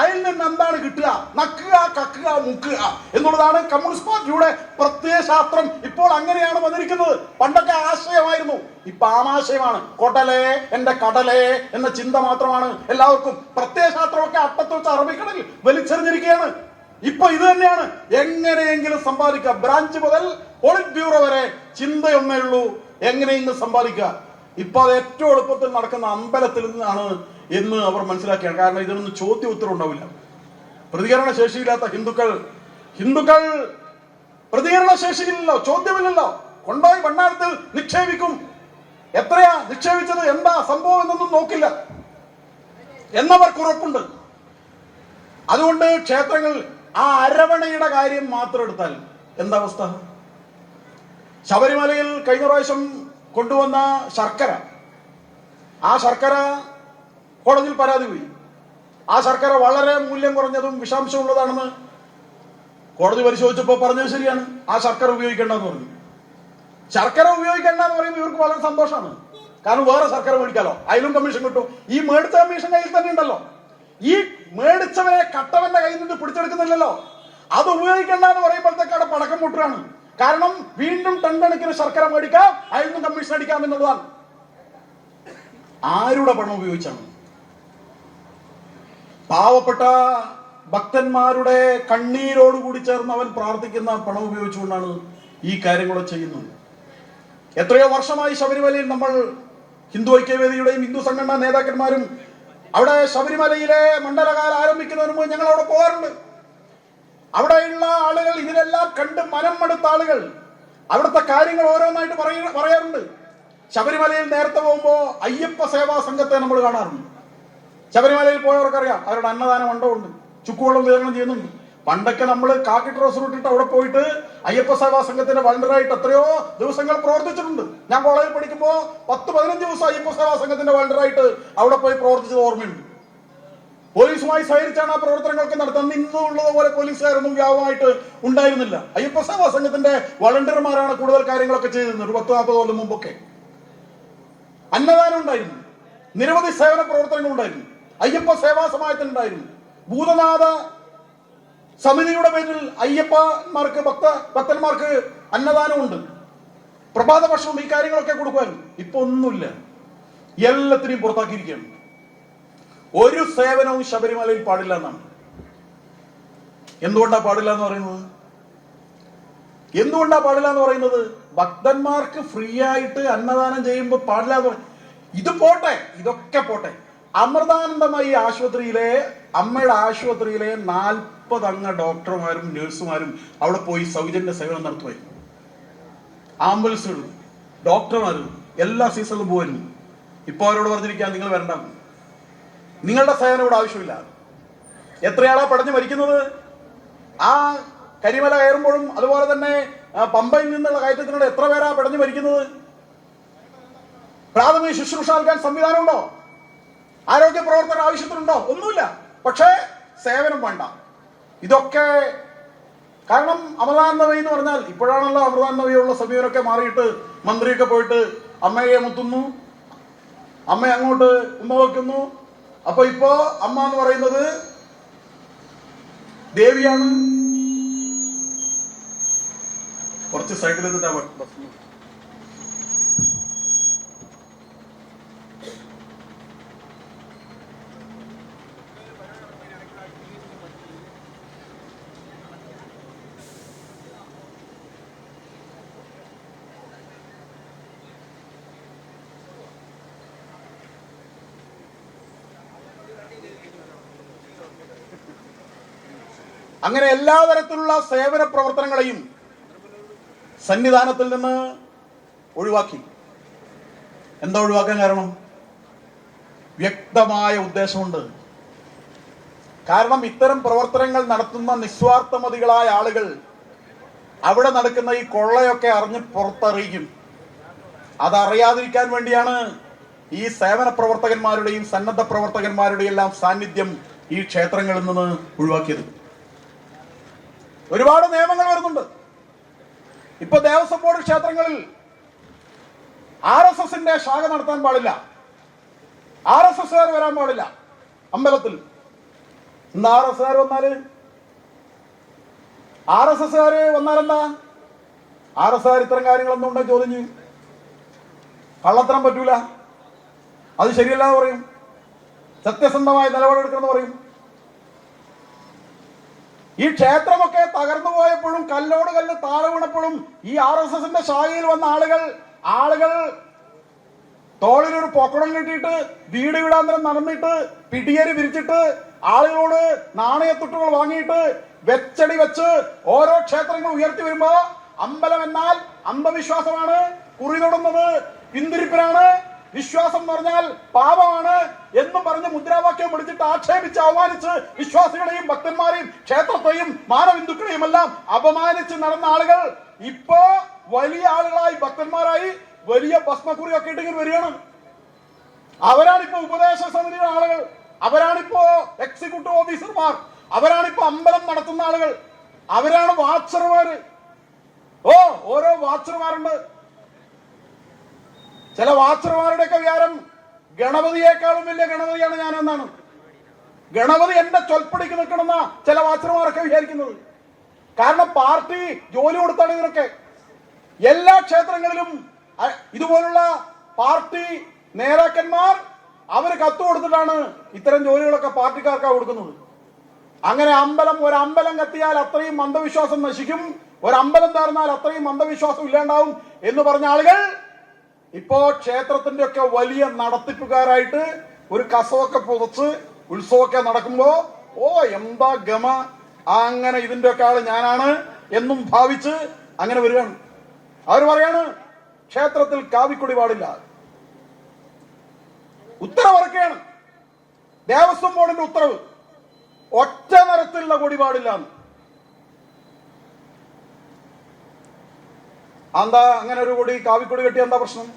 അതിൽ നിന്ന് എന്താണ് കിട്ടുക? നക്കുക, കക്കുക, മുക്കുക എന്നുള്ളതാണ് കമ്മ്യൂണിസ്റ്റ് പാർട്ടിയുടെ പ്രത്യയശാസ്ത്രം. ഇപ്പോൾ അങ്ങനെയാണ് വന്നിരിക്കുന്നത്. പണ്ടൊക്കെ ആശയമായിരുന്നു, ഇപ്പൊ ആമാശയമാണ്. കൊടലേ എന്റെ കടലേ എന്ന ചിന്ത മാത്രമാണ് എല്ലാവർക്കും. പ്രത്യയശാസ്ത്രമൊക്കെ അട്ടത്ത് വെച്ച് അറബിക്കടലിൽ വലിച്ചെറിഞ്ഞിരിക്കുകയാണ്. ഇപ്പൊ ഇത് തന്നെയാണ്, എങ്ങനെയെങ്കിലും സമ്പാദിക്കുക. ബ്രാഞ്ച് മുതൽ പോളിറ്റ് ബ്യൂറോ വരെ ചിന്തയൊന്നേ ഉള്ളൂ, എങ്ങനെയെങ്കിലും സമ്പാദിക്കുക. ഇപ്പൊ അത് ഏറ്റവും എളുപ്പത്തിൽ നടക്കുന്ന അമ്പലത്തിൽ നിന്നാണ് എന്ന് അവർ മനസ്സിലാക്കിയാണ്. കാരണം ഇതിനൊന്നും ചോദ്യ ഉത്തരം ഉണ്ടാവില്ല. പ്രതികരണ ശേഷിയില്ലാത്ത ഹിന്ദുക്കൾ പ്രതികരണ ശേഷിയില്ലല്ലോ, ചോദ്യമില്ലല്ലോ. കൊണ്ടുപോയി ഭണ്ഡാരത്തിൽ നിക്ഷേപിക്കും. എത്രയാ നിക്ഷേപിച്ചത്, എന്താ സംഭവം എന്നൊന്നും നോക്കില്ല എന്നവർക്ക് ഉറപ്പുണ്ട്. അതുകൊണ്ട് ക്ഷേത്രങ്ങൾ ആ അരവണയുടെ കാര്യം മാത്രം എടുത്താൽ എന്താ അവസ്ഥ? ശബരിമലയിൽ കഴിഞ്ഞ പ്രാവശ്യം കൊണ്ടുവന്ന ശർക്കര, ആ ശർക്കര കോടതിയിൽ പരാതി പോയി. ആ ശർക്കര വളരെ മൂല്യം കുറഞ്ഞതും വിഷാംശമുള്ളതാണെന്ന് കോടതി പരിശോധിച്ചപ്പോൾ പറഞ്ഞത് ശരിയാണ്. ആ ശർക്കര ഉപയോഗിക്കേണ്ടെന്ന് പറഞ്ഞു. ശർക്കര ഉപയോഗിക്കേണ്ടെന്ന് പറയുമ്പോൾ ഇവർക്ക് വളരെ സന്തോഷമാണ്. കാരണം വേറെ ശർക്കര മേടിക്കാലോ, അതിലും കമ്മീഷൻ കിട്ടും. ഈ മേടിച്ച കമ്മീഷൻ കയ്യിൽ തന്നെ ഉണ്ടല്ലോ. ഈ മേടിച്ചവരെ കട്ടവന്റെ കയ്യിൽ നിന്ന് പിടിച്ചെടുക്കുന്നില്ലല്ലോ. അത് ഉപയോഗിക്കേണ്ടെന്ന് പറയുമ്പോഴത്തേക്ക് അവിടെ പടക്കം മുട്ടുകയാണ്. കാരണം വീണ്ടും ടൺ കണക്കിന് ശർക്കര മേടിക്കാം, അതിൽ നിന്നും കമ്മീഷൻ അടിക്കാം എന്നുള്ളതാണ്. ആരുടെ പണം ഉപയോഗിച്ചാണ്? പാവപ്പെട്ട ഭക്തന്മാരുടെ കണ്ണീരോടുകൂടി ചേർന്ന് അവൻ പ്രാർത്ഥിക്കുന്ന പണം ഉപയോഗിച്ചുകൊണ്ടാണ് ഈ കാര്യങ്ങളൊക്കെ ചെയ്യുന്നത്. എത്രയോ വർഷമായി ശബരിമലയിൽ നമ്മൾ ഹിന്ദു ഐക്യവേദിയുടെയും ഹിന്ദു സംഘടനാ നേതാക്കന്മാരും അവിടെ ശബരിമലയിലെ മണ്ഡലകാലം ആരംഭിക്കുന്നതിന് മുമ്പ് ഞങ്ങൾ അവിടെ പോകാറുണ്ട്. അവിടെയുള്ള ആളുകൾ ഇതിനെല്ലാം കണ്ട് മനം മടുത്ത ആളുകൾ അവിടുത്തെ കാര്യങ്ങൾ ഓരോന്നായിട്ട് പറയാറുണ്ട്. ശബരിമലയിൽ നേരത്തെ പോകുമ്പോ അയ്യപ്പ സേവാ സംഘത്തെ നമ്മൾ കാണാറുണ്ട്. ശബരിമലയിൽ പോയവർക്കറിയാം, അവരുടെ അന്നദാന മണ്ഡപമുണ്ട്, ചുക്കുവെള്ളം വിതരണം ചെയ്യുന്നുണ്ട്. പണ്ടൊക്കെ നമ്മൾ കാക്കി ഡ്രസ് ഇട്ടിട്ട് അവിടെ പോയിട്ട് അയ്യപ്പ സേവാ സംഘത്തിന്റെ വളണ്ടറായിട്ട് എത്രയോ ദിവസങ്ങൾ പ്രവർത്തിച്ചിട്ടുണ്ട്. ഞാൻ കോളേജിൽ പഠിക്കുമ്പോൾ 10-15 ദിവസം അയ്യപ്പ സേവാ സംഘത്തിന്റെ വളണ്ടറായിട്ട് അവിടെ പോയി പ്രവർത്തിച്ചത് ഓർമ്മയുണ്ട്. പോലീസുമായി സഹകരിച്ചാണ് ആ പ്രവർത്തനങ്ങളൊക്കെ നടത്തുന്നത്. ഇന്നുള്ളത് പോലെ പോലീസുകാരൊന്നും വ്യാപകമായിട്ട് ഉണ്ടായിരുന്നില്ല. അയ്യപ്പ സേവാ സംഘത്തിന്റെ വളണ്ടിയർമാരാണ് കൂടുതൽ കാര്യങ്ങളൊക്കെ ചെയ്തിരുന്നത്. ഒരു 10-40 കൊല്ലം മുമ്പൊക്കെ അന്നദാനം ഉണ്ടായിരുന്നു, നിരവധി സേവന പ്രവർത്തനങ്ങൾ ഉണ്ടായിരുന്നു, അയ്യപ്പ സേവാ സമാജത്തിനുണ്ടായിരുന്നു, ഭൂതനാഥ സമിതിയുടെ പേരിൽ അയ്യപ്പന്മാർക്ക് ഭക്തന്മാർക്ക് അന്നദാനമുണ്ട്, പ്രഭാത ഭക്ഷണം, ഈ കാര്യങ്ങളൊക്കെ കൊടുക്കുമായിരുന്നു. ഇപ്പൊ ഒന്നുമില്ല, എല്ലാത്തിനെയും പുറത്താക്കിയിരിക്കുകയാണ്. ഒരു സേവനവും ശബരിമലയിൽ പാടില്ല എന്നാണ്. എന്തുകൊണ്ടാ പാടില്ല എന്ന് പറയുന്നത്? ഭക്തന്മാർക്ക് ഫ്രീ ആയിട്ട് അന്നദാനം ചെയ്യുമ്പോൾ പാടില്ല എന്ന് പറയും. ഇത് പോട്ടെ, ഇതൊക്കെ പോട്ടെ. അമൃതാനന്ദമയി ആശുപത്രിയിലെ അമ്മയുടെ ആശുപത്രിയിലെ 40 അംഗ ഡോക്ടർമാരും നഴ്സുമാരും അവിടെ പോയി സൗജന്യ സേവനം നടത്തുമായിരുന്നു. ആംബുലൻസുകളും ഡോക്ടർമാരും എല്ലാ സീസണിലും പോകുമായിരുന്നു. ഇപ്പൊ അവരോട് പറഞ്ഞിരിക്കാൻ നിങ്ങൾ വരണ്ട, നിങ്ങളുടെ സേവനം ഇവിടെ ആവശ്യമില്ല. എത്രയാളാ പടഞ്ഞു മരിക്കുന്നത്? ആ കരിമല കയറുമ്പോഴും അതുപോലെ തന്നെ പമ്പയിൽ നിന്നുള്ള കയറ്റത്തിനോട് എത്ര പേരാ പടഞ്ഞു മരിക്കുന്നത്? പ്രാഥമിക ശുശ്രൂഷ നൽകാൻ സംവിധാനമുണ്ടോ? ആരോഗ്യ പ്രവർത്തകർ ആവശ്യത്തിനുണ്ടോ? ഒന്നുമില്ല. പക്ഷേ സേവനം വേണ്ട. ഇതൊക്കെ കാരണം അമൃതാനന്ദമയി എന്ന് പറഞ്ഞാൽ ഇപ്പോഴാണല്ലോ അമൃതാനന്ദമയുള്ള സമീപനമൊക്കെ മാറിയിട്ട് മന്ത്രിയൊക്കെ പോയിട്ട് അമ്മയെ മുത്തുന്നു, അമ്മയെ അങ്ങോട്ട് ഉമ്മ വയ്ക്കുന്നു. അപ്പൊ ഇപ്പോ അമ്മ എന്ന് പറയുന്നത് ദേവിയാണ്. കുറച്ച് സൈഡിൽ നിന്നിട്ടാ അങ്ങനെ എല്ലാ തരത്തിലുള്ള സേവന പ്രവർത്തനങ്ങളെയും സന്നിധാനത്തിൽ നിന്ന് ഒഴിവാക്കി. എന്താ ഒഴിവാക്കാൻ കാരണം? വ്യക്തമായ ഉദ്ദേശമുണ്ട്. കാരണം ഇത്തരം പ്രവർത്തനങ്ങൾ നടത്തുന്ന നിസ്വാർത്ഥമതികളായ ആളുകൾ അവിടെ നടക്കുന്ന ഈ കൊള്ളയൊക്കെ അറിഞ്ഞ് പുറത്തറിയിക്കും. അതറിയാതിരിക്കാൻ വേണ്ടിയാണ് ഈ സേവന പ്രവർത്തകന്മാരുടെയും സന്നദ്ധ പ്രവർത്തകന്മാരുടെയും എല്ലാം സാന്നിധ്യം ഈ ക്ഷേത്രങ്ങളിൽ നിന്ന് ഒഴിവാക്കിയത്. ഒരുപാട് നിയമങ്ങൾ വരുന്നുണ്ട്. ഇപ്പൊ ദേവസ്വം ബോർഡ് ക്ഷേത്രങ്ങളിൽ RSSന്റെ ശാഖ നടത്താൻ പാടില്ല, RSSകാർ വരാൻ പാടില്ല അമ്പലത്തിൽ. എന്താ RSS വന്നാല് വന്നാലെന്താ? RSS ഇത്തരം കാര്യങ്ങളൊന്നും ഉണ്ടോ ചോദ്യം ചെയ്യും. കള്ളത്തരം പറ്റൂല, അത് ശരിയല്ലാന്ന് പറയും, സത്യസന്ധമായ നിലപാടെടുക്കണമെന്ന് പറയും. ഈ ക്ഷേത്രമൊക്കെ തകർന്നു പോയപ്പോഴും കല്ലോട് കല്ല് താഴെ വീണപ്പോഴും ഈ RSSന്റെ ശാഖയിൽ വന്ന ആളുകൾ തോളിലൊരു പൊക്കടം കെട്ടിയിട്ട് വീട് വീടാന്തരം നടന്നിട്ട് പിടിയേരി വിരിച്ചിട്ട് ആളുകളോട് നാണയത്തുട്ടുകൾ വാങ്ങിയിട്ട് വെച്ചടി വെച്ച് ഓരോ ക്ഷേത്രങ്ങൾ ഉയർത്തി വരുമ്പോ അമ്പലം എന്നാൽ അന്ധവിശ്വാസമാണ്, കുറി തൊടുന്നത് പിന്തിരിപ്പിനാണ്, വിശ്വാസം എന്ന് പറഞ്ഞാൽ പാപമാണ് എന്നും പറഞ്ഞ് മുദ്രാവാക്യം വിളിച്ചിട്ട് ആക്ഷേപിച്ച് അവമാനിച്ച് വിശ്വാസികളെയും ഭക്തന്മാരെയും ക്ഷേത്രത്തെയും മാനബിന്ദുക്കളെയും എല്ലാം അപമാനിച്ച് നടന്ന ആളുകൾ ഇപ്പോ വലിയ ആളുകളായി ഭക്തന്മാരായി വലിയ ഭസ്മക്കുറിയൊക്കെ ഇട്ടിങ്ങനെ വരികയാണ്. അവരാണിപ്പോ ഉപദേശ സമിതിയുടെ ആളുകൾ, അവരാണിപ്പോ എക്സിക്യൂട്ടീവ് ഓഫീസർമാർ, അവരാണിപ്പോ അമ്പലം നടത്തുന്ന ആളുകൾ, അവരാണ് വാച്ചർമാര്. ഓരോ വാച്ചർമാരുണ്ട്. ചില വാച്ചർമാരുടെയൊക്കെ വിചാരം ഗണപതിയേക്കാളും വലിയ ഗണപതിയാണ് ഞാനെന്നാണ്. ഗണപതി എന്റെ ചൊൽപ്പടിക്ക് നിൽക്കണമെന്ന ചില വാച്ചർമാരൊക്കെ വിചാരിക്കുന്നത്. കാരണം പാർട്ടി ജോലി കൊടുത്താണ് ഇതിനൊക്കെ. എല്ലാ ക്ഷേത്രങ്ങളിലും ഇതുപോലുള്ള പാർട്ടി നേതാക്കന്മാർ അവര് കത്ത് കൊടുത്തിട്ടാണ് ഇത്തരം ജോലികളൊക്കെ പാർട്ടിക്കാർക്കാണ് കൊടുക്കുന്നത്. അങ്ങനെ ഒരമ്പലം കത്തിയാൽ അത്രയും അന്ധവിശ്വാസം നശിക്കും, ഒരമ്പലം തകർന്നാൽ അത്രയും അന്ധവിശ്വാസം ഇല്ലാണ്ടാവും എന്ന് പറഞ്ഞ ആളുകൾ ഇപ്പോ ക്ഷേത്രത്തിന്റെ ഒക്കെ വലിയ നടത്തിപ്പുകാരായിട്ട് ഒരു കസവൊക്കെ പുതച്ച് ഉത്സവമൊക്കെ നടക്കുമ്പോ എന്താ ഗമ, അങ്ങനെ ഇതിന്റെ ഒക്കെ ആള് ഞാനാണ് എന്നും ഭാവിച്ച് അങ്ങനെ വരികയാണ്. അവർ പറയാണ് ക്ഷേത്രത്തിൽ കാവിക്കൊടി പാടില്ല. ഉത്തരവിറക്കുകയാണ് ദേവസ്വം ബോർഡിന്റെ ഉത്തരവ്, ഒറ്റ നിറത്തിലുള്ള കൊടി പാടില്ല. എന്താ അങ്ങനെ ഒരു കാവിക്കൊടി കെട്ടിയ എന്താ പ്രശ്നം?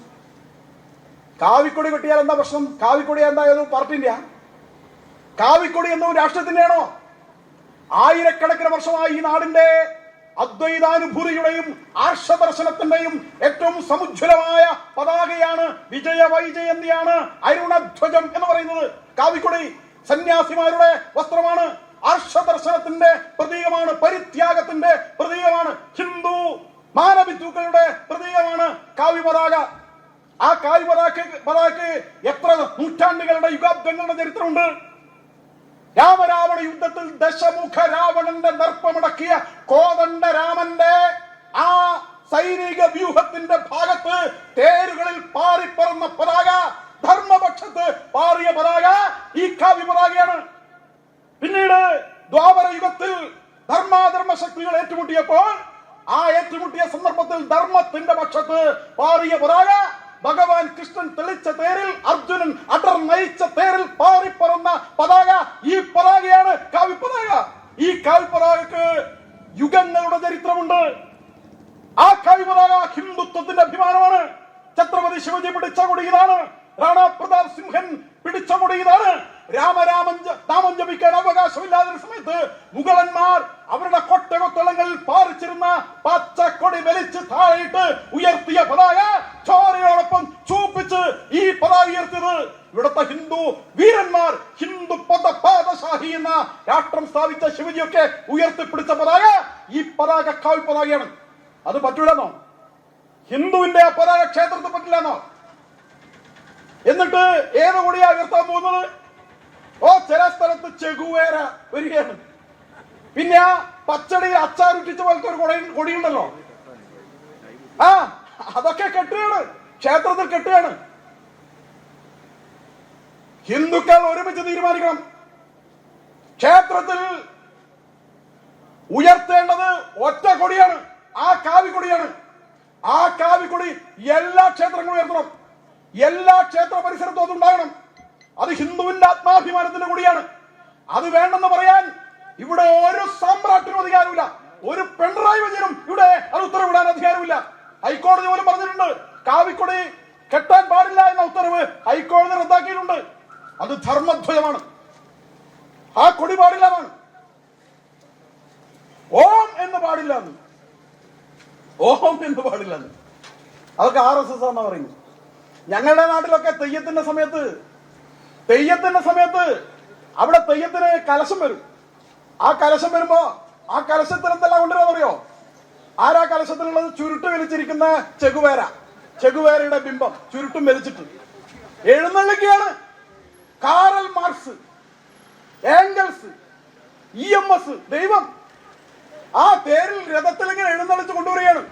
കാവിക്കൊടി കെട്ടിയാൽ എന്താ പ്രശ്നം? കാവിക്കൊടി എന്താ പാർട്ടിന്റെ? കാവിക്കൊടി എന്നും രാഷ്ട്രത്തിന്റെയാണോ? ആയിരക്കണക്കിന് വർഷമായി ഈ നാടിന്റെ അദ്വൈതാനുഭൂതിയുടെയും ആർഷദർശനത്തിന്റെയും ഏറ്റവും സമുജ്വലമായ പതാകയാണ്, വിജയവൈജയന്തിയാണ്, അരുണധ്വജം എന്ന് പറയുന്നത്. കാവിക്കൊടി സന്യാസിമാരുടെ വസ്ത്രമാണ്, ആർഷദർശനത്തിന്റെ പ്രതീകമാണ്, പരിത്യാഗത്തിന്റെ പ്രതീകമാണ്, ഹിന്ദു മാനബിന്ദുക്കളുടെ പ്രതീകമാണ് കാവ്യ പതാക. ആ കാവ്യ പതാകയ്ക്ക് എത്ര നൂറ്റാണ്ടുകളുടെ യുഗാബ്ദങ്ങളുടെ ചരിത്രമുണ്ട്. രാമരാവണ യുദ്ധത്തിൽ ദശമുഖ രാവണന്റെ ദർപ്പമടക്കിയ കോദണ്ഡ രാമന്റെ ആ സൈനിക വ്യൂഹത്തിന്റെ ഭാഗത്ത് തേരുകളിൽ പാറിപ്പറന്ന പതാക, ധർമ്മപക്ഷത്ത് പാറിയ പതാക ഈ കാവ്യ പതാകയാണ്. പിന്നീട് ദ്വാപര യുഗത്തിൽ ധർമാധർമ്മ ശക്തികൾ ഏറ്റുമുട്ടിയപ്പോൾ ആ ഏറ്റുമുട്ടിയ സന്ദർഭത്തിൽ ധർമ്മത്തിന്റെ പക്ഷത്ത് പാറിയ പതാക, ഭഗവാൻ കൃഷ്ണൻ തെളിച്ച തേരിൽ, അർജുനൻ അടർ നയിച്ച തേരിൽ പാറിപ്പറന്ന പതാക ഈ പതാകയാണ് കാവ്യ പതാക. ഈ കാവ്യ പതാകക്ക് യുഗങ്ങളുടെ ചരിത്രമുണ്ട്. ആ കാവ്യ പതാക ഹിന്ദുത്വത്തിന്റെ അഭിമാനമാണ്. ഛത്രപതി ശിവജി പിടിച്ച കൊടി ഇതാണ്, റാണാ പ്രതാപ് സിംഹൻ പിടിച്ച കൊടി ഇതാണ്. നാമം ജപിക്കാൻ അവകാശമില്ലാത്ത സമയത്ത് മുഗളന്മാർ അവരുടെ കൊട്ടകൊത്തളങ്ങളിൽ പാറിച്ചിരുന്ന പച്ചക്കൊടി വലിച്ച് താഴെയിട്ട് ഉയർത്തിയ പതാക, ചോരയോടൊപ്പം ചൂപ്പിച്ച് ഈ പതാക ഉയർത്തിയത് ഇവിടുത്തെ ഹിന്ദു വീരന്മാർ, ഹിന്ദു പാദശാഹി എന്ന രാഷ്ട്രം സ്ഥാപിച്ച ശിവജിയൊക്കെ ഉയർത്തിപ്പിടിച്ച പതാക ഈ പതാക കാവ്യ പതാകയാണ്. അത് പറ്റൂലെന്നോ? ഹിന്ദുവിന്റെ ആ പതാക ക്ഷേത്രത്തിൽ പറ്റില്ലെന്നോ? എന്നിട്ട് ഏത് കൊടിയാ ഉയർത്താൻ പോകുന്നത്? ചില സ്ഥലത്ത് ചെഗുവേര വരികയാണ്. പിന്നെ ആ പച്ചടിയിൽ അച്ചാറുറ്റിച്ച പോലത്തെ ഒരു കൊടിയുണ്ടല്ലോ, അതൊക്കെ കെട്ടുകയാണ്, ക്ഷേത്രത്തിൽ കെട്ടുകയാണ്. ഹിന്ദുക്കൾ ഒരുമിച്ച് തീരുമാനിക്കണം. ക്ഷേത്രത്തിൽ ഉയർത്തേണ്ടത് ഒറ്റ കൊടിയാണ്, ആ കാവിക്കൊടിയാണ്. ആ കാവിക്കൊടി എല്ലാ ക്ഷേത്രങ്ങളും ഉയർത്തണം. എല്ലാ ക്ഷേത്ര പരിസരത്തും അതുണ്ടാകണം. അത് ഹിന്ദുവിന്റെ ആത്മാഭിമാനത്തിന്റെ കൂടിയാണ്. അത് വേണ്ടെന്ന് പറയാൻ ഇവിടെ ഒരു സാമ്രാട്ടിനും അധികാരമില്ല, ഒരു പിണറായി വിജയനും ഇവിടെ അത് ഉത്തരവിടാൻ അധികാരമില്ല. ഹൈക്കോടതി പോലും പറഞ്ഞിട്ടുണ്ട് കാവിക്കൊടി കെട്ടാൻ പാടില്ല എന്ന ഉത്തരവ് ഹൈക്കോടതി റദ്ദാക്കിയിട്ടുണ്ട്. അത് ധർമ്മധ്വജമാണ്, ആ കൊടി പാടില്ല എന്നാണ്. ഓം എന്ന് പാടില്ല എന്ന്, ഓം എന്ന് പാടില്ല എന്ന് അതൊക്കെ RSS ആണെന്ന് പറയുന്നു. ഞങ്ങളുടെ നാട്ടിലൊക്കെ തെയ്യത്തിന്റെ സമയത്ത് അവിടെ തെയ്യത്തിന് കലശം വരും. ആ കലശം വരുമ്പോ ആ കലശത്തിൽ എന്തെല്ലാം കൊണ്ടുവരാന്നറിയോ? ആരാ കലശത്തിലുള്ളത്? ചുരുട്ട് വലിച്ചിരിക്കുന്ന ചെഗുവേരയുടെ ബിംബം ചുരുട്ടും വലിച്ചിട്ട് എഴുന്നള്ളിക്കുകയാണ്. കാറൽ മാർക്സ്, ഏംഗൽസ്, EMS, ദൈവം ആ പേരിൽ രഥത്തിൽ ഇങ്ങനെ എഴുന്നള്ളിച്ച് കൊണ്ടുവരികയാണ്.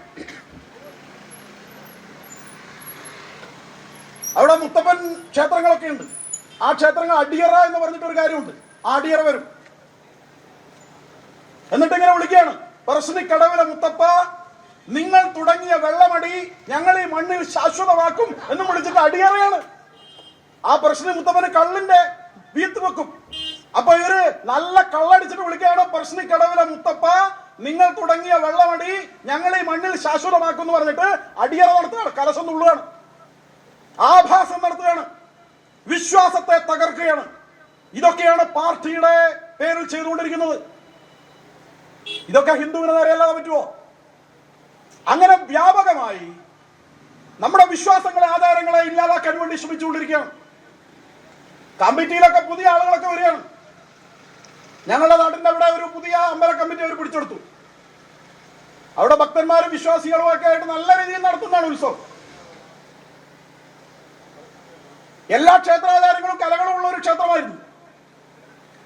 അവിടെ മുത്തപ്പൻ ക്ഷേത്രങ്ങളൊക്കെ ഉണ്ട്. ആ ക്ഷേത്രങ്ങൾ അടിയറ എന്ന് പറഞ്ഞിട്ടൊരു കാര്യമുണ്ട്. ആ അടിയറ വരും. എന്നിട്ട് ഇങ്ങനെ വിളിക്കുകയാണ്, പറശ്ശിനിക്കടവിലെ മുത്തപ്പ, നിങ്ങൾ തുടങ്ങിയ വെള്ളമടി ഞങ്ങൾ ഈ മണ്ണിൽ ശാശ്വതമാക്കും എന്നും വിളിച്ചിട്ട് അടിയറയാണ്. ആ പറശ്ശിനി മുത്തപ്പന് കള്ളിന്റെ വീത്ത് വെക്കും. അപ്പൊ ഇവര് നല്ല കള്ളടിച്ചിട്ട് വിളിക്കുകയാണ്, പറശ്ശിനിക്കടവിലെ മുത്തപ്പ, നിങ്ങൾ തുടങ്ങിയ വെള്ളമടി ഞങ്ങൾ ഈ മണ്ണിൽ ശാശ്വതമാക്കും എന്ന് പറഞ്ഞിട്ട് അടിയറ നടത്തുകയാണ്, കലശം തുള്ളുകയാണ്, ആഭാസം നടത്തുകയാണ്, വിശ്വാസത്തെ തകർക്കുകയാണ്. ഇതൊക്കെയാണ് പാർട്ടിയുടെ പേരിൽ ചെയ്തുകൊണ്ടിരിക്കുന്നത്. ഇതൊക്കെ ഹിന്ദുവിന് നേരെ അല്ലാതെ പറ്റുമോ? അങ്ങനെ വ്യാപകമായി നമ്മുടെ വിശ്വാസങ്ങളെ, ആചാരങ്ങളെ ഇല്ലാതാക്കാൻ വേണ്ടി ശ്രമിച്ചുകൊണ്ടിരിക്കുകയാണ്. കമ്മിറ്റിയിലൊക്കെ പുതിയ ആളുകളൊക്കെ വരികയാണ്. ഞങ്ങളുടെ നാട്ടിന്റെ അവിടെ ഒരു പുതിയ അമ്പല കമ്മിറ്റി അവർ പിടിച്ചെടുത്തു. അവിടെ ഭക്തന്മാരും വിശ്വാസികളും ഒക്കെ ആയിട്ട് നല്ല രീതിയിൽ നടത്തുന്നതാണ് ഉത്സവം. എല്ലാ ക്ഷേത്രാചാരങ്ങളും കലകളും ഉള്ള ഒരു ക്ഷേത്രമായിരുന്നു.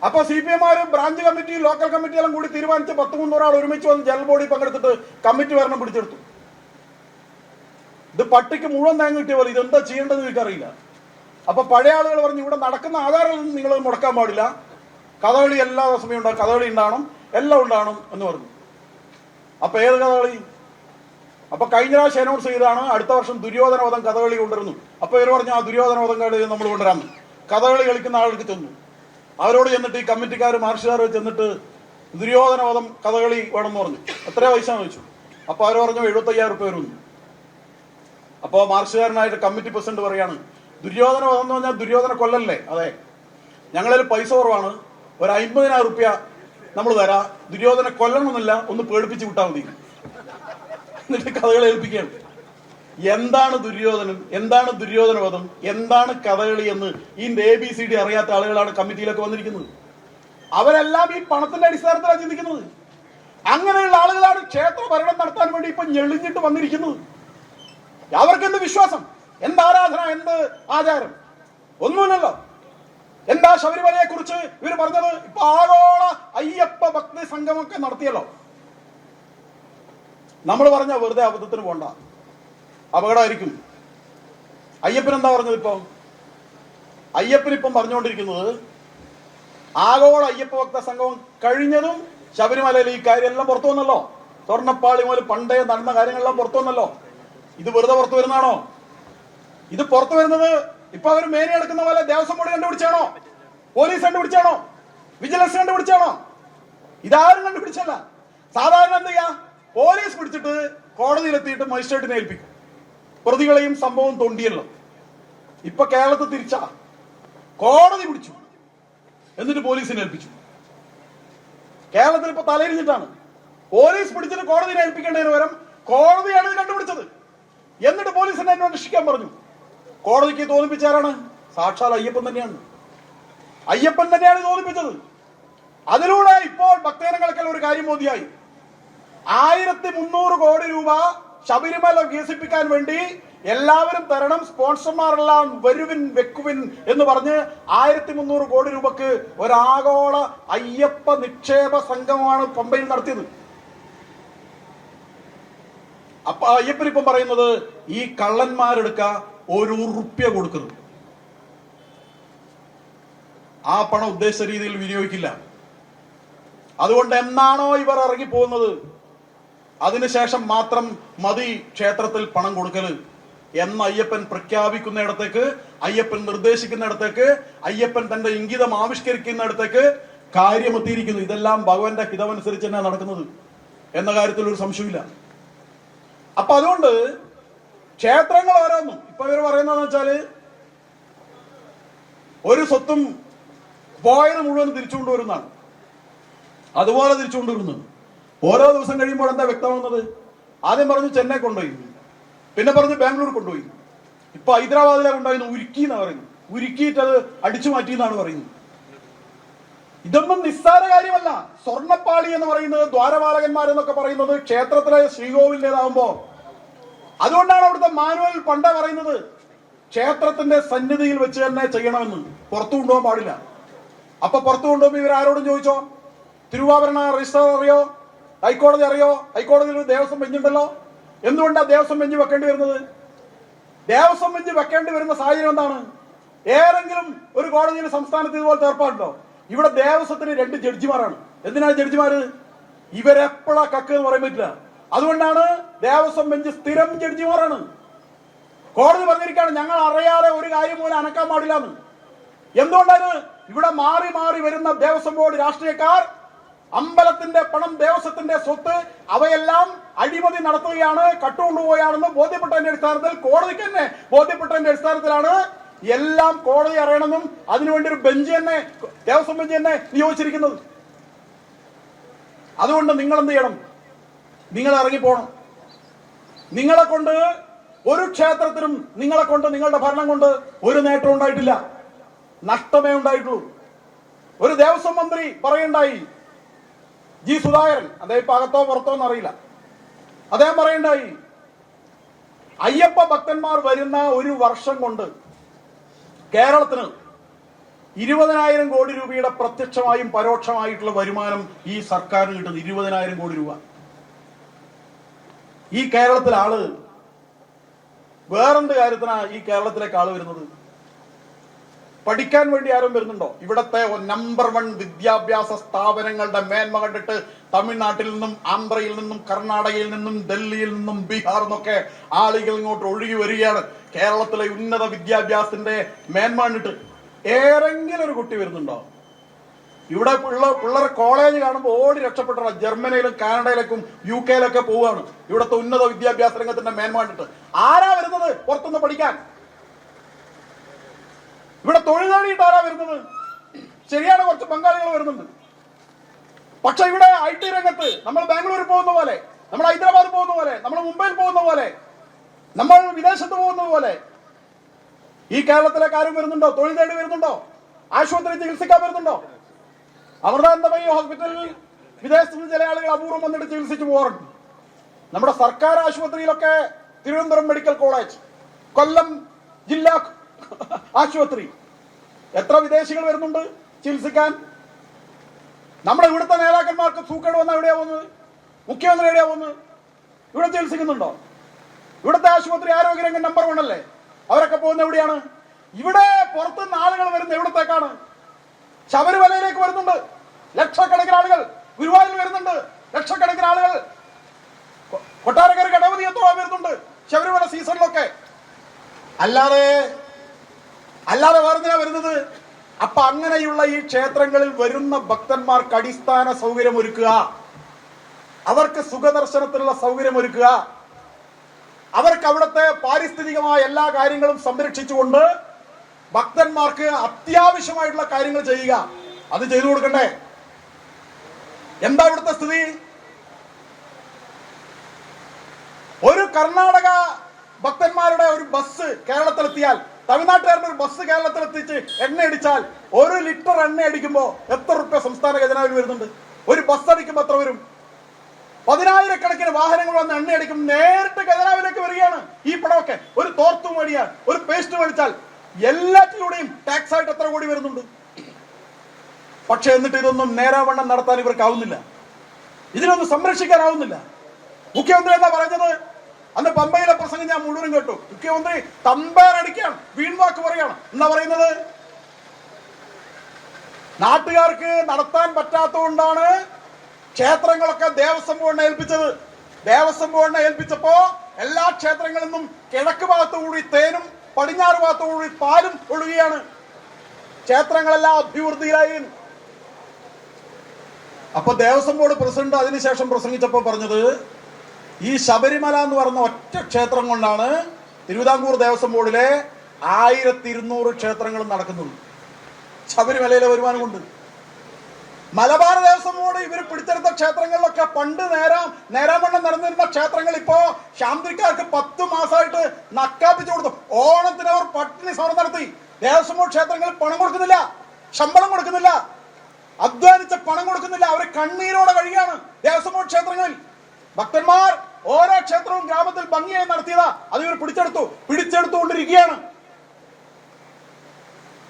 അപ്പൊ CPM-മാരും ബ്രാഞ്ച് കമ്മിറ്റി, ലോക്കൽ കമ്മിറ്റി എല്ലാം കൂടി തീരുമാനിച്ച് 10-300 ആൾ ഒരുമിച്ച് വന്ന് ജനറൽ ബോഡി പങ്കെടുത്തിട്ട് കമ്മിറ്റി ഭരണം പിടിച്ചെടുത്തു. ഇത് പട്ടിക്ക് മുഴുവൻ തേങ്ങ കിട്ടിയ പോലെ ഇതെന്താ ചെയ്യേണ്ടതെന്ന് എനിക്കറിയില്ല. അപ്പൊ പഴയ ആളുകൾ പറഞ്ഞു, ഇവിടെ നടക്കുന്ന ആചാരങ്ങളൊന്നും നിങ്ങൾ മുടക്കാൻ പാടില്ല, കഥകളി എല്ലാ സമയം ഉണ്ടാകും, കഥകളി ഉണ്ടാവണം, എല്ലാം ഉണ്ടാവണം എന്ന് പറഞ്ഞു. അപ്പൊ ഏത് കഥകളി? അപ്പൊ കഴിഞ്ഞ പ്രാവശ്യം അനൗൺസ് ചെയ്താണ് അടുത്ത വർഷം ദുര്യോധനവധം കഥകളി കൊണ്ടുവരുന്നു. അപ്പൊ ഇവർ പറഞ്ഞു, ആ ദുര്യോധനവധം കളി നമ്മൾ കൊണ്ടുവരാമെന്ന്. കഥകളി കളിക്കുന്ന ആൾക്ക് ചെന്നു. അവരോട് ചെന്നിട്ട് ഈ കമ്മിറ്റിക്കാർ, മാർഷുകാർ ചെന്നിട്ട് ദുര്യോധനവധം കഥകളി വേണമെന്ന് പറഞ്ഞു. എത്രയാ പൈസ എന്ന് ചോദിച്ചു. അപ്പൊ അവർ പറഞ്ഞു 75,000 രൂപ വരുന്നു. അപ്പൊ മാർഷുകാരനായിട്ട് കമ്മിറ്റി പ്രസിഡന്റ് പറയാണ്, ദുര്യോധനവധം എന്ന് പറഞ്ഞാൽ ദുര്യോധന കൊല്ലല്ലേ? അതെ, ഞങ്ങളിൽ പൈസ കുറവാണ്, ഒരു 50,000 രൂപ നമ്മൾ തരാം, ദുര്യോധന കൊല്ലണമെന്നില്ല, ഒന്ന് പേടിപ്പിച്ച് വിട്ടാൽ മതി. എന്നിട്ട് കഥകളി ഏൽപ്പിക്കുകയാണ്. എന്താണ് ദുര്യോധനൻ, എന്താണ് ദുര്യോധനവധം, എന്താണ് കഥകളി എന്ന് ഈ ABCD അറിയാത്ത ആളുകളാണ് കമ്മിറ്റിയിലൊക്കെ വന്നിരിക്കുന്നത്. അവരെല്ലാം ഈ പണത്തിന്റെ അടിസ്ഥാനത്തിലാണ് ചിന്തിക്കുന്നത്. അങ്ങനെയുള്ള ആളുകളാണ് ക്ഷേത്ര ഭരണം നടത്താൻ വേണ്ടി ഇപ്പൊ ഞെളിഞ്ഞിട്ട് വന്നിരിക്കുന്നത്. അവർക്ക് എന്ത് വിശ്വാസം, എന്ത് ആരാധന, എന്ത് ആചാരം? ഒന്നുമില്ലല്ലോ. എന്താ ശബരിമലയെ കുറിച്ച് ഇവർ പറഞ്ഞത്? ഇപ്പൊ ആഗോള അയ്യപ്പ ഭക്തി സംഗമൊക്കെ നടത്തിയല്ലോ. നമ്മൾ പറഞ്ഞ വെറുതെ അബദ്ധത്തിന് പോണ്ട, അപകടമായിരിക്കും. അയ്യപ്പൻ എന്താ പറഞ്ഞത്? അയ്യപ്പൻ പറഞ്ഞുകൊണ്ടിരിക്കുന്നത് ആഗോള അയ്യപ്പ ഭക്ത സംഗമം കഴിഞ്ഞതും ശബരിമലയിൽ ഈ കാര്യം എല്ലാം പുറത്തു വന്നല്ലോ. സ്വർണ്ണപ്പാളി മുതൽ പണ്ടേ നടന്ന കാര്യങ്ങളെല്ലാം പുറത്തു വന്നല്ലോ. ഇത് വെറുതെ പുറത്തു വരുന്നതാണോ? ഇത് പുറത്തു വരുന്നത് ഇപ്പൊ അവർ മേനി എടുക്കുന്ന പോലെ ദേവസ്വം ബോർഡ് കണ്ടുപിടിച്ചാണോ? പോലീസ് കണ്ടുപിടിച്ചാണോ? വിജിലൻസ് കണ്ടുപിടിച്ചാണോ? ഇതാരും കണ്ടുപിടിച്ചല്ല. സാധാരണ എന്ത് ചെയ്യാ? പോലീസ് പിടിച്ചിട്ട് കോടതിയിലെത്തിയിട്ട് മജിസ്ട്രേറ്റിനെ ഏൽപ്പിക്കും. പ്രതികളെയും സംഭവം തൊണ്ടിയല്ലോ. ഇപ്പൊ കേരളത്തിൽ തിരിച്ചാ, കോടതി പിടിച്ചു എന്നിട്ട് പോലീസിനെ ഏൽപ്പിച്ചു. കേരളത്തിൽ ഇപ്പൊ തലയിരിഞ്ഞിട്ടാണ്. പോലീസ് പിടിച്ചിട്ട് കോടതിനെ ഏൽപ്പിക്കേണ്ടതിന് പകരം കോടതിയാണ് ഇത് കണ്ടുപിടിച്ചത്. എന്നിട്ട് പോലീസിനെ അന്വേഷിക്കാൻ പറഞ്ഞു. കോടതിക്ക് തോന്നിപ്പിച്ചാരാണ്? സാക്ഷാൽ അയ്യപ്പൻ തന്നെയാണ്. അയ്യപ്പൻ തന്നെയാണ് തോന്നിപ്പിച്ചത്. അതിലൂടെ ഇപ്പോൾ ഭക്തജനങ്ങൾക്ക് ഒരു കാര്യം മോദിയായി. 1300 കോടി രൂപ ശബരിമല വികസിപ്പിക്കാൻ വേണ്ടി എല്ലാവരും തരണം, സ്പോൺസർമാരെല്ലാം വരുവിൻ വെക്കുവിൻ എന്ന് പറഞ്ഞ് 1300 കോടി രൂപക്ക് ഒരാഗോള അയ്യപ്പ നിക്ഷേപ സംഗമമാണ് പമ്പയിൽ നടത്തിയത്. അപ്പൊ അയ്യപ്പൻ ഇപ്പം പറയുന്നത് ഈ കള്ളന്മാരെടുക്ക ₹1 കൊടുക്കുന്നത്. ആ പണം ഉദ്ദേശിച്ച രീതിയിൽ വിനിയോഗിക്കില്ല. അതുകൊണ്ട് എന്നാണോ ഇവർ ഇറങ്ങി പോകുന്നത് അതിനുശേഷം മാത്രം മതി ക്ഷേത്രത്തിൽ പണം കൊടുക്കല് എന്ന് അയ്യപ്പൻ പ്രഖ്യാപിക്കുന്നിടത്തേക്ക്, അയ്യപ്പൻ നിർദ്ദേശിക്കുന്നിടത്തേക്ക്, അയ്യപ്പൻ തന്റെ ഇംഗിതം ആവിഷ്കരിക്കുന്നിടത്തേക്ക് കാര്യമെത്തിയിരിക്കുന്നു. ഇതെല്ലാം ഭഗവാന്റെ ഹിതമനുസരിച്ച് തന്നെ നടക്കുന്നത് എന്ന കാര്യത്തിൽ ഒരു സംശയമില്ല. അപ്പൊ അതുകൊണ്ട് ക്ഷേത്രങ്ങൾ ഓരോന്നും ഇപ്പൊ ഇവർ പറയുന്നതെന്ന് വെച്ചാല് ഒരു സ്വത്തും പോയത് മുഴുവൻ തിരിച്ചുകൊണ്ടുവരുന്നതാണ്. അതുപോലെ തിരിച്ചുകൊണ്ടുവരുന്നത് ഓരോ ദിവസം കഴിയുമ്പോൾ എന്താ വ്യക്തമാകുന്നത്? ആദ്യം പറഞ്ഞു ചെന്നൈ കൊണ്ടുപോയി, പിന്നെ പറഞ്ഞു ബാംഗ്ലൂർ കൊണ്ടുപോയി, ഇപ്പൊ ഹൈദരാബാദിലെ കൊണ്ടുപോയി ഉരുക്കി എന്നാ പറയുന്നത്. ഉരുക്കിയിട്ട് അത് അടിച്ചു മാറ്റി എന്നാണ് പറയുന്നത്. ഇതൊന്നും നിസ്സാര കാര്യമല്ല. സ്വർണ്ണപ്പാളി എന്ന് പറയുന്നത്, ദ്വാരപാലകന്മാരെന്നൊക്കെ പറയുന്നത് ക്ഷേത്രത്തിലെ ശ്രീകോവിലിൻ്റെതാവുമ്പോ, അതുകൊണ്ടാണ് അവിടുത്തെ മാനുവൽ പണ്ട പറയുന്നത് ക്ഷേത്രത്തിന്റെ സന്നിധിയിൽ വെച്ച് തന്നെ ചെയ്യണമെന്ന്, പുറത്തു കൊണ്ടുപോകാൻ പാടില്ല. അപ്പൊ പുറത്തു കൊണ്ടുപോകുമ്പോൾ ഇവരാരോടും ചോദിച്ചോ? തിരുവാഭരണ രജിസ്റ്റർ അറിയോ? ഹൈക്കോടതി അറിയോ? ഹൈക്കോടതിയിൽ ഒരു ദേവസ്വം ബെഞ്ചുണ്ടല്ലോ. എന്തുകൊണ്ടാണ് ദേവസ്വം ബെഞ്ച് വെക്കേണ്ടി വരുന്നത്? ദേവസ്വം ബെഞ്ച് വെക്കേണ്ടി വരുന്ന സാഹചര്യം എന്താണ്? ഏതെങ്കിലും ഒരു കോടതിയിൽ സംസ്ഥാനത്ത് ഇതുപോലത്തെ ഏർപ്പാടുണ്ടോ? ഇവിടെ ദേവസ്വത്തിന് 2 ജഡ്ജിമാരാണ്. എന്തിനാണ് ജഡ്ജിമാര്? ഇവരെപ്പോഴാ കക്ക് എന്ന് പറയാൻ പറ്റില്ല. അതുകൊണ്ടാണ് ദേവസ്വം ബെഞ്ച് സ്ഥിരം ജഡ്ജിമാരാണ്. കോടതി പറഞ്ഞിരിക്കുകയാണ് ഞങ്ങൾ അറിയാതെ ഒരു കാര്യം പോലും അനക്കാൻ പാടില്ല എന്ന്. എന്തുകൊണ്ടാണ്? ഇവിടെ മാറി മാറി വരുന്ന ദേവസ്വം ബോർഡ് രാഷ്ട്രീയക്കാർ അമ്പലത്തിന്റെ പണം, ദേവസ്വത്തിന്റെ സ്വത്ത്, അവയെല്ലാം അഴിമതി നടത്തുകയാണ്, കട്ടുകൊണ്ടുപോയാണെന്ന് ബോധ്യപ്പെട്ടതിന്റെ അടിസ്ഥാനത്തിൽ, കോടതിക്ക് തന്നെ ബോധ്യപ്പെട്ടതിന്റെ അടിസ്ഥാനത്തിലാണ് എല്ലാം കോടതി അറിയണമെന്നും അതിനുവേണ്ടി ഒരു ബെഞ്ച് തന്നെ, ദേവസ്വം ബെഞ്ച് തന്നെ നിയോഗിച്ചിരിക്കുന്നത്. അതുകൊണ്ട് നിങ്ങൾ എന്ത് ചെയ്യണം? നിങ്ങൾ ഇറങ്ങിപ്പോണം. നിങ്ങളെ കൊണ്ട് ഒരു ക്ഷേത്രത്തിനും, നിങ്ങളെ കൊണ്ട്, നിങ്ങളുടെ ഭരണം കൊണ്ട് ഒരു നേട്ടം ഉണ്ടായിട്ടില്ല, നഷ്ടമേ ഉണ്ടായിട്ടുള്ളൂ. ഒരു ദേവസ്വം മന്ത്രി പറയുണ്ടായി, ജി സുധാകരൻ, അദ്ദേഹം ഇപ്പൊ അകത്തോ പുറത്തോ എന്നറിയില്ല, അദ്ദേഹം പറയുണ്ടായി അയ്യപ്പ ഭക്തന്മാർ വരുന്ന ഒരു വർഷം കൊണ്ട് കേരളത്തിന് 20,000 കോടി രൂപയുടെ പ്രത്യക്ഷമായും പരോക്ഷമായിട്ടുള്ള വരുമാനം ഈ സർക്കാരിന് കിട്ടുന്നു. 20,000 കോടി രൂപ. ഈ കേരളത്തിലെ ആള് വേറെന്ത് കാര്യത്തിനാ ഈ കേരളത്തിലേക്ക് ആള് വരുന്നത്? പഠിക്കാൻ വേണ്ടി ആരും വരുന്നുണ്ടോ? ഇവിടത്തെ നമ്പർ 1 വിദ്യാഭ്യാസ സ്ഥാപനങ്ങളുടെ മേന്മ കണ്ടിട്ട് തമിഴ്നാട്ടിൽ നിന്നും, ആന്ധ്രയിൽ നിന്നും, കർണാടകയിൽ നിന്നും, ഡൽഹിയിൽ നിന്നും, ബീഹാറിൽ നിന്നൊക്കെ ആളുകൾ ഇങ്ങോട്ട് ഒഴുകി വരികയാണ്. കേരളത്തിലെ ഉന്നത വിദ്യാഭ്യാസത്തിന്റെ മേന്മ കണ്ടിട്ട് ഏതെങ്കിലും ഒരു കുട്ടി വരുന്നുണ്ടോ? ഇവിടെ പിള്ളേർ കോളേജ് കാണുമ്പോൾ ഓടി രക്ഷപ്പെട്ടോ ജർമ്മനിയിലും കാനഡയിലേക്കും UK-യിലൊക്കെ പോവുകയാണ്. ഇവിടുത്തെ ഉന്നത വിദ്യാഭ്യാസ രംഗത്തിന്റെ മേന്മ കണ്ടിട്ട് ആരാ വരുന്നത് പുറത്തുനിന്ന് പഠിക്കാൻ? ഇവിടെ തൊഴിൽ നേടിയിട്ട് ആരാ വരുന്നത്? ശരിയാണ്, കുറച്ച് ബംഗാളികൾ വരുന്നുണ്ട്. പക്ഷെ ഇവിടെ IT രംഗത്ത് നമ്മൾ ബാംഗ്ലൂരിൽ പോകുന്ന പോലെ, നമ്മൾ ഹൈദരാബാദ് പോകുന്ന പോലെ, നമ്മൾ മുംബൈയിൽ പോകുന്ന പോലെ, നമ്മൾ വിദേശത്ത് പോകുന്നത് പോലെ ഈ കേരളത്തിലേക്ക് ആരും വരുന്നുണ്ടോ? തൊഴിൽ നേടി വരുന്നുണ്ടോ? ആശുപത്രി ചികിത്സിക്കാൻ വരുന്നുണ്ടോ? അമൃതാനന്ദമയി ഹോസ്പിറ്റലിൽ വിദേശത്ത് നിന്ന് ചില ആളുകൾ അപൂർവം വന്നിട്ട് ചികിത്സിച്ചു പോകാറുണ്ട്. നമ്മുടെ സർക്കാർ ആശുപത്രിയിലൊക്കെ, തിരുവനന്തപുരം മെഡിക്കൽ കോളേജ്, കൊല്ലം ജില്ലാ ആശുപത്രി, എത്ര വിദേശികൾ വരുന്നുണ്ട് ചികിത്സിക്കാൻ? നമ്മുടെ ഇവിടുത്തെ നേതാക്കന്മാർക്ക് സൂക്കേട് വന്നാൽ എവിടെയാ പോകുന്നത്? മുഖ്യമന്ത്രി എവിടെയാ പോകുന്നത്? ഇവിടെ ചികിത്സിക്കുന്നുണ്ടോ? ഇവിടുത്തെ ആശുപത്രി ആരോഗ്യരംഗം നമ്പർ 1 അല്ലേ? അവരൊക്കെ പോകുന്ന എവിടെയാണ്? ഇവിടെ പുറത്തുനിന്ന് ആളുകൾ വരുന്ന എവിടത്തേക്കാണ്? ശബരിമലയിലേക്ക് വരുന്നുണ്ട് ലക്ഷക്കണക്കിന് ആളുകൾ, ഗുരുവായൂരിൽ വരുന്നുണ്ട് ലക്ഷക്കണക്കിന് ആളുകൾ, കൊട്ടാരക്കര ഗണപതി എത്തോളം വരുന്നുണ്ട് ശബരിമല സീസണിലൊക്കെ. അല്ലാതെ വേറെന്തിനാ വരുന്നത്? അപ്പൊ അങ്ങനെയുള്ള ഈ ക്ഷേത്രങ്ങളിൽ വരുന്ന ഭക്തന്മാർക്ക് അടിസ്ഥാന സൗകര്യം ഒരുക്കുക, അവർക്ക് സുഖദർശനത്തിനുള്ള സൗകര്യം ഒരുക്കുക, അവർക്ക് അവിടുത്തെ പാരിസ്ഥിതികമായ എല്ലാ കാര്യങ്ങളും സംരക്ഷിച്ചുകൊണ്ട് ഭക്തന്മാർക്ക് അത്യാവശ്യമായിട്ടുള്ള കാര്യങ്ങൾ ചെയ്യുക. അത് ചെയ്തു കൊടുക്കണ്ടേ? എന്താ ഇവിടുത്തെ സ്ഥിതി? ഒരു കർണാടക ഭക്തന്മാരുടെ ഒരു ബസ് കേരളത്തിലെത്തിയാൽ, തമിഴ്നാട്ടുകാരുടെ ഒരു ബസ് കേരളത്തിലെത്തിച്ച് എണ്ണ അടിച്ചാൽ, 1 ലിറ്റർ എണ്ണ അടിക്കുമ്പോ എത്ര റുപ്യ സംസ്ഥാന ഖജനാവിൽ വരുന്നുണ്ട്? ഒരു ബസ് അടിക്കുമ്പോ എത്ര വരും? 10,000-കണക്കിന് വാഹനങ്ങൾ വന്ന് എണ്ണ അടിക്കും, നേരിട്ട് ഖജനാവിലേക്ക് വരികയാണ് ഈ പണമൊക്കെ. ഒരു തോർത്ത് മേടിയാൽ, ഒരു പേസ്റ്റ് മേടിച്ചാൽ, എല്ലാറ്റിലൂടെയും ടാക്സ് ആയിട്ട് എത്ര കോടി വരുന്നുണ്ട്? പക്ഷെ എന്നിട്ട് ഇതൊന്നും നേരാവണ്ണം നടത്താൻ ഇവർക്കാവുന്നില്ല, ഇതിനൊന്നും സംരക്ഷിക്കാനാവുന്നില്ല. മുഖ്യമന്ത്രി എന്താ പറഞ്ഞത്? അന്ന് പമ്പയിലെ പ്രസംഗം ഞാൻ മുഴുവനും കേട്ടു. മുഖ്യമന്ത്രി തമ്പേറടിക്കുകയാണ്, വീൺവാക്ക് പറയാണ്. എന്താ പറയുന്നത്? നാട്ടുകാർക്ക് നടത്താൻ പറ്റാത്തതുകൊണ്ടാണ് ക്ഷേത്രങ്ങളൊക്കെ ദേവസ്വം ബോർഡിനെ ഏൽപ്പിച്ചത്. ദേവസ്വം ബോർഡിനെ ഏൽപ്പിച്ചപ്പോ എല്ലാ ക്ഷേത്രങ്ങളിൽ നിന്നും കിഴക്ക് ഭാഗത്തുകൂടി തേനും പടിഞ്ഞാറ് ഭാഗത്തുകൂടി പാലും ഒഴുകുകയാണ്. ക്ഷേത്രങ്ങളെല്ലാം അഭിവൃദ്ധിയിലായി. അപ്പൊ ദേവസ്വം ബോർഡ് പ്രസിഡന്റ് അതിനുശേഷം പ്രസംഗിച്ചപ്പോ പറഞ്ഞത്, ഈ ശബരിമല എന്ന് പറഞ്ഞ ഒറ്റ ക്ഷേത്രം കൊണ്ടാണ് തിരുവിതാംകൂർ ദേവസ്വം ബോർഡിലെ 1200 ക്ഷേത്രങ്ങൾ നടക്കുന്നുള്ളൂ. ശബരിമലയിലെ വരുമാനം കൊണ്ട്. മലബാർ ദേവസ്വം ബോർഡ് ഇവർ പിടിച്ചെടുത്ത ക്ഷേത്രങ്ങളിലൊക്കെ പണ്ട് നേരാമണ്ണം നടന്നിരുന്ന ക്ഷേത്രങ്ങൾ ഇപ്പോ ശാന്തിക്കാർക്ക് 10 മാസമായിട്ട് നക്കാപ്പിച്ചു കൊടുത്തു. ഓണത്തിന് അവർ പട്ടിണി സമരം നടത്തി. ദേവസ്വം ബോർഡ് ക്ഷേത്രങ്ങളിൽ പണം കൊടുക്കുന്നില്ല, ശമ്പളം കൊടുക്കുന്നില്ല. അധ്വാനിച്ച പണം കൊടുക്കുന്നില്ല. അവരെ കണ്ണീരോടെ കഴിയാണ് ദേവസ്വം ബോർഡ് ക്ഷേത്രങ്ങളിൽ. ഭക്തന്മാർ ഓരോ ക്ഷേത്രവും ഗ്രാമത്തിൽ ഭംഗിയായി നടത്തിയതാ, അത് ഇവർ പിടിച്ചെടുത്തുകൊണ്ടിരിക്കുകയാണ്.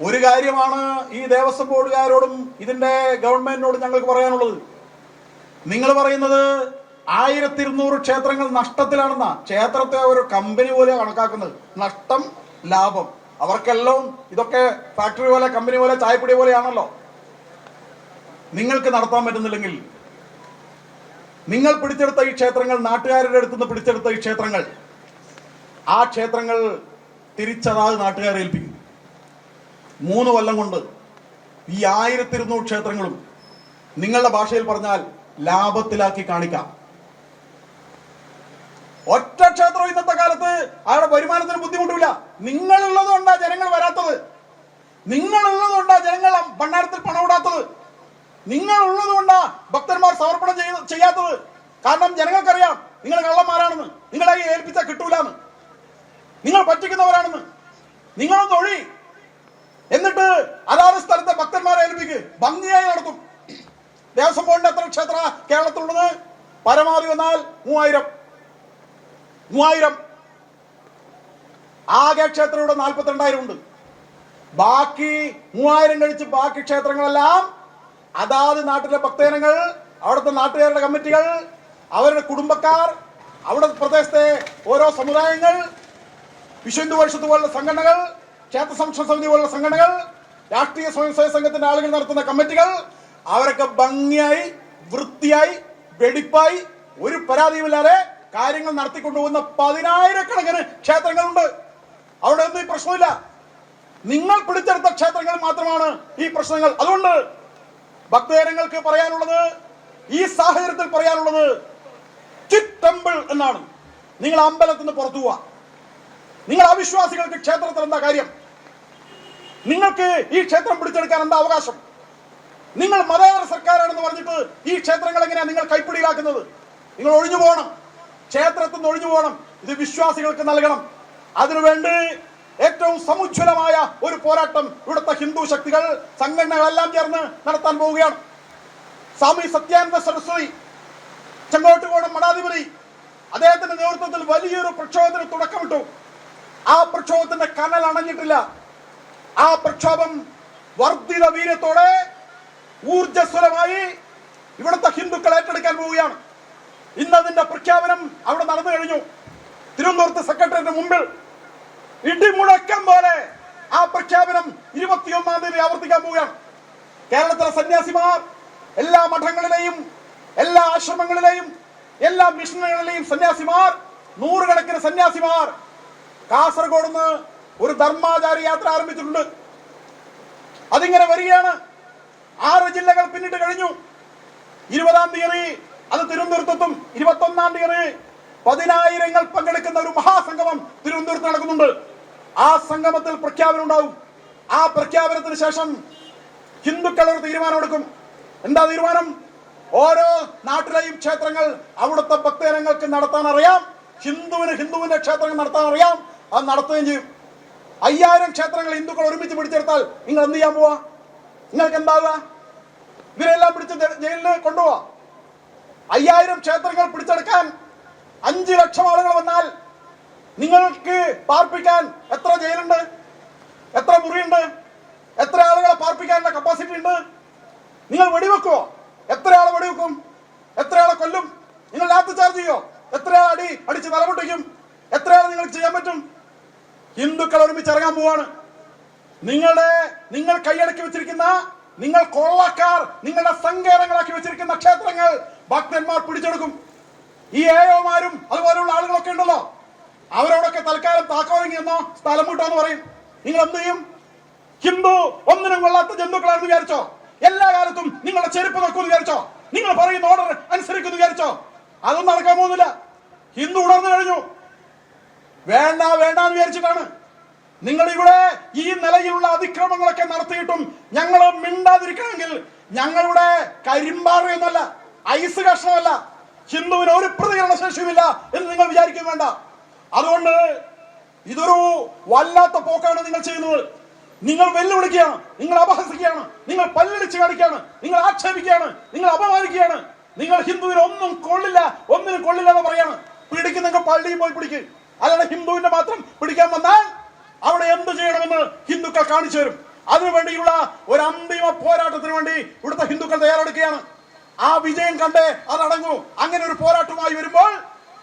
ഒരു കാര്യമാണ് ഈ ദേവസ്വം ബോർഡുകാരോടും ഇതിന്റെ ഗവൺമെന്റിനോടും ഞങ്ങൾക്ക് പറയാനുള്ളത്. നിങ്ങൾ പറയുന്നത് 1200 ക്ഷേത്രങ്ങൾ നഷ്ടത്തിലാണെന്നാ. ക്ഷേത്രത്തെ ഒരു കമ്പനി പോലെ കണക്കാക്കുന്നത്. നഷ്ടം ലാഭം അവർക്കെല്ലാം ഇതൊക്കെ ഫാക്ടറി പോലെ, കമ്പനി പോലെ, ചായപ്പൊടി പോലെയാണല്ലോ. നിങ്ങൾക്ക് നടത്താൻ പറ്റുന്നില്ലെങ്കിൽ നിങ്ങൾ പിടിച്ചെടുത്ത ഈ ക്ഷേത്രങ്ങൾ, നാട്ടുകാരുടെ അടുത്തുനിന്ന് പിടിച്ചെടുത്ത ഈ ക്ഷേത്രങ്ങൾ, ആ ക്ഷേത്രങ്ങൾ തിരിച്ചതാത് നാട്ടുകാരെ ഏൽപ്പിക്കും. 3 കൊല്ലം കൊണ്ട് ഈ 1200 ക്ഷേത്രങ്ങളും നിങ്ങളുടെ ഭാഷയിൽ പറഞ്ഞാൽ ലാഭത്തിലാക്കി കാണിക്കാം. ഒറ്റ ക്ഷേത്രം ഇന്നത്തെ കാലത്ത് അവരുടെ വരുമാനത്തിന് ബുദ്ധിമുട്ടില്ല. നിങ്ങളുള്ളത് കൊണ്ടാ ജനങ്ങൾ വരാത്തത്. നിങ്ങളുള്ളത് ജനങ്ങൾ ഭണ്ഡാരത്തിൽ പണം ഇടാത്തത്. നിങ്ങളുള്ളത് കൊണ്ടാ ഭക്തന്മാർ സമർപ്പണം ചെയ്യാത്തത്. കാരണം ജനങ്ങൾക്കറിയാം നിങ്ങൾ കള്ളന്മാരാണെന്ന്, നിങ്ങളെ ഏൽപ്പിച്ചാൽ കിട്ടൂലെന്ന്, നിങ്ങൾ പറ്റിക്കുന്നവരാണെന്ന്. നിങ്ങളൊന്ന് ഒഴി, എന്നിട്ട് അതാത് സ്ഥലത്തെ ഭക്തന്മാരെ ഏൽപ്പിക്ക്, ഭംഗിയായി നടത്തും. ദേവസ്വം ബോർഡിന്റെ എത്ര ക്ഷേത്ര കേരളത്തിലുള്ളത്? പരമാവധി വന്നാൽ 3000. ആകെ ക്ഷേത്രം ഇവിടെ 42,000 ഉണ്ട്. ബാക്കി 3000 കഴിച്ച് ബാക്കി ക്ഷേത്രങ്ങളെല്ലാം അതാത് നാട്ടിലെ ഭക്തജനങ്ങൾ, അവിടുത്തെ നാട്ടുകാരുടെ കമ്മിറ്റികൾ, അവരുടെ കുടുംബക്കാർ, അവിടെ പ്രദേശത്തെ ഓരോ സമുദായങ്ങൾ, വിശ്വ പരിഷത്ത് പോലുള്ള സംഘടനകൾ, ക്ഷേത്ര സംരക്ഷണ സമിതി പോലുള്ള സംഘടനകൾ, രാഷ്ട്രീയ സ്വയംസേവക സംഘത്തിന്റെ ആളുകൾ നടത്തുന്ന കമ്മിറ്റികൾ, അവരൊക്കെ ഭംഗിയായി, വൃത്തിയായി, വെടിപ്പായി, ഒരു പരാതിയുമില്ലാതെ കാര്യങ്ങൾ നടത്തിക്കൊണ്ടുപോകുന്ന 10,000-കണക്കിന് ക്ഷേത്രങ്ങളുണ്ട്. അവിടെ ഒന്നും ഈ പ്രശ്നമില്ല. നിങ്ങൾ പിടിച്ചെടുത്ത ക്ഷേത്രങ്ങൾ മാത്രമാണ് ഈ പ്രശ്നങ്ങൾ. അതുകൊണ്ട് ഭക്തജനങ്ങൾക്ക് പറയാനുള്ളത്, ഈ സാഹചര്യത്തിൽ പറയാനുള്ളത്, ക്വിറ്റ് ടെമ്പിൾ എന്നാണ്. നിങ്ങൾ അമ്പലത്തിൽ നിന്ന് പുറത്തു പോവാ. നിങ്ങൾ അവിശ്വാസികൾക്ക് ക്ഷേത്രത്തിൽ എന്താ കാര്യം? നിങ്ങൾക്ക് ഈ ക്ഷേത്രം പിടിച്ചെടുക്കാൻ എന്താ അവകാശം? നിങ്ങൾ മതേതര സർക്കാരാണെന്ന് പറഞ്ഞിട്ട് ഈ ക്ഷേത്രങ്ങൾ എങ്ങനെയാ നിങ്ങൾ കൈപ്പിടിയിലാക്കുന്നത്? നിങ്ങൾ ഒഴിഞ്ഞു പോകണം, ക്ഷേത്രത്തിൽ നിന്ന് ഒഴിഞ്ഞു പോകണം. ഇത് വിശ്വാസികൾക്ക് നൽകണം. അതിനുവേണ്ടി ഏറ്റവും സമുജ്വലമായ ഒരു പോരാട്ടം ഇവിടുത്തെ ഹിന്ദു ശക്തികൾ, സംഘടനകളെല്ലാം ചേർന്ന് നടത്താൻ പോവുകയാണ്. സ്വാമി സത്യാനന്ദ സരസ്വതി, ചെങ്കോട്ടുകോണം മഠാധിപതി, അദ്ദേഹത്തിന്റെ നേതൃത്വത്തിൽ വലിയൊരു പ്രക്ഷോഭത്തിന് തുടക്കമിട്ടു. ആ പ്രക്ഷോഭത്തിന്റെ കനൽ അണഞ്ഞിട്ടില്ല. ആ പ്രക്ഷോഭം വർദ്ധിത വീര്യത്തോടെ ഊർജ്ജസ്വലമായി ഇവിടുത്തെ ഹിന്ദുക്കൾ ഏറ്റെടുക്കാൻ പോവുകയാണ്. ഇന്നതിന്റെ പ്രഖ്യാപനം അവിടെ നടന്നു കഴിഞ്ഞു. തിരുവനന്തപുരത്ത് സെക്രട്ടറിയേറ്റിന് മുമ്പിൽ ഇടിമുഴക്കം പോലെ ആ പ്രഖ്യാപനം 21-ാം തീയതി ആവർത്തിക്കാൻ പോവുകയാണ്. കേരളത്തിലെ സന്യാസിമാർ, എല്ലാ മഠങ്ങളിലെയും, എല്ലാ ആശ്രമങ്ങളിലെയും, എല്ലാ മിഷനുകളിലെയും സന്യാസിമാർ, 100 കണക്കിന് സന്യാസിമാർ കാസർഗോഡ് നിന്ന് ഒരു ധർമാചാരി യാത്ര ആരംഭിച്ചിട്ടുണ്ട്. അതിങ്ങനെ വരികയാണ്. 6 ജില്ലകൾ പിന്നിട്ട് കഴിഞ്ഞു. 20-ാം തീയതി അത് തിരുവനന്തപുരത്തെത്തും. 21-ാം തീയതി 10,000 പങ്കെടുക്കുന്ന ഒരു മഹാസംഗമം തിരുവനന്തപുരത്ത് നടക്കുന്നുണ്ട്. ആ സംഗമത്തിൽ പ്രഖ്യാപനം ഉണ്ടാവും. ആ പ്രഖ്യാപനത്തിന് ശേഷം ഹിന്ദുക്കൾ ഒരു തീരുമാനം എടുക്കും. എന്താ തീരുമാനം? ഓരോ നാട്ടിലെയും ക്ഷേത്രങ്ങൾ അവിടുത്തെ ഭക്തജനങ്ങൾക്ക് നടത്താൻ അറിയാം. ഹിന്ദുവിന്റെ ക്ഷേത്രങ്ങൾ നടത്താൻ അറിയാം. അത് നടത്തുകയും ചെയ്യും. 5000 ക്ഷേത്രങ്ങൾ ഹിന്ദുക്കൾ ഒരുമിച്ച് പിടിച്ചെടുത്താൽ നിങ്ങൾ എന്ത് ചെയ്യാൻ പോവാ? നിങ്ങൾക്ക് എന്താവുക? ഇവരെല്ലാം പിടിച്ച് ജയിലിൽ കൊണ്ടുപോവാ. 5000 ക്ഷേത്രങ്ങൾ പിടിച്ചെടുക്കാൻ 5 ലക്ഷം ആളുകൾ വന്നാൽ നിങ്ങൾക്ക് പാർപ്പിക്കാൻ എത്ര ജയിലുണ്ട്? എത്ര മുറിയുണ്ട്? എത്ര ആളുകളെ പാർപ്പിക്കാനുള്ള കപ്പാസിറ്റി ഉണ്ട്? നിങ്ങൾ വെടിവെക്കുവോ? എത്ര ആളെ വെടിവെക്കും? എത്ര ആളെ കൊല്ലും? നിങ്ങൾ ലാത്തി ചാർജ് ചെയ്യോ? എത്ര ആളെ അടിച്ച് തലമുട്ടിക്കും? എത്ര ആളെ നിങ്ങൾക്ക് ചെയ്യാൻ പറ്റും? ഹിന്ദുക്കൾ ഒരുമിച്ച് ഇറങ്ങാൻ പോവാണ്. നിങ്ങൾ കൈയടക്കി വെച്ചിരിക്കുന്ന, നിങ്ങൾ കൊള്ളക്കാർ, നിങ്ങളുടെ സങ്കേതങ്ങളാക്കി വെച്ചിരിക്കുന്ന ക്ഷേത്രങ്ങൾ ഭക്തന്മാർ പിടിച്ചെടുക്കും. ഈ ഏയോമാരും അതുപോലെയുള്ള ആളുകളൊക്കെ ഉണ്ടല്ലോ, അവരോടൊക്കെ തൽക്കാലം താക്കോലെങ്കിൽ എന്നോ സ്ഥലം വിട്ടോന്ന് പറയും. നിങ്ങൾ എന്ത് ചെയ്യും? ഹിന്ദു ഒന്നിനും കൊള്ളാത്ത ജന്തുക്കളാണെന്ന് വിചാരിച്ചോ? എല്ലാ കാലത്തും നിങ്ങളുടെ ചെരുപ്പ് നോക്കുമെന്ന് വിചാരിച്ചോ? നിങ്ങൾ പറയുന്ന ഓർഡർ അനുസരിക്കുന്നു വിചാരിച്ചോ? അതൊന്നും നടക്കാൻ പോകുന്നില്ല. ഹിന്ദു ഉണർന്നു കഴിഞ്ഞു. വേണ്ടാന്ന് വിചാരിച്ചിട്ടാണ് നിങ്ങൾ ഇവിടെ ഈ നിലയിലുള്ള അതിക്രമങ്ങളൊക്കെ നടത്തിയിട്ടും ഞങ്ങൾ മിണ്ടാതിരിക്കണമെങ്കിൽ ഞങ്ങളുടെ കരിമ്പാറയൊന്നുമല്ല, ഐസ് കഷ്ണമല്ല, ഹിന്ദുവിന് ഒരു പ്രതികരണ ശേഷിയുമില്ല എന്ന് നിങ്ങൾ വിചാരിക്കും വേണ്ട. അതുകൊണ്ട് ഇതൊരു വല്ലാത്ത പോക്കാണ് നിങ്ങൾ ചെയ്യുന്നത്. നിങ്ങൾ വെല്ലുവിളിക്കുകയാണ്, നിങ്ങൾ അപഹസിക്കുകയാണ്, നിങ്ങൾ പല്ലടിച്ച് കാണിക്കുകയാണ്, നിങ്ങൾ ആക്ഷേപിക്കുകയാണ്, നിങ്ങൾ അപമാനിക്കുകയാണ്. നിങ്ങൾ ഹിന്ദുവിന് ഒന്നും കൊള്ളില്ല, ഒന്നിനും കൊള്ളില്ല എന്ന് പറയാണ്. പിടിക്കുന്ന പള്ളിയിൽ പോയി പിടിക്കുക. അല്ലാതെ ഹിന്ദുവിന്റെ മാത്രം പിടിക്കാൻ വന്നാൽ അവിടെ എന്ത് ചെയ്യണമെന്ന് ഹിന്ദുക്കൾ കാണിച്ചു തരും. അതിനുവേണ്ടിയുള്ള ഒരു അന്തിമ പോരാട്ടത്തിന് വേണ്ടി ഇവിടുത്തെ ഹിന്ദുക്കൾ തയ്യാറെടുക്കുകയാണ്. ആ വിജയം കണ്ടേ അതടങ്ങൂ. അങ്ങനെ ഒരു പോരാട്ടമായി വരുമ്പോൾ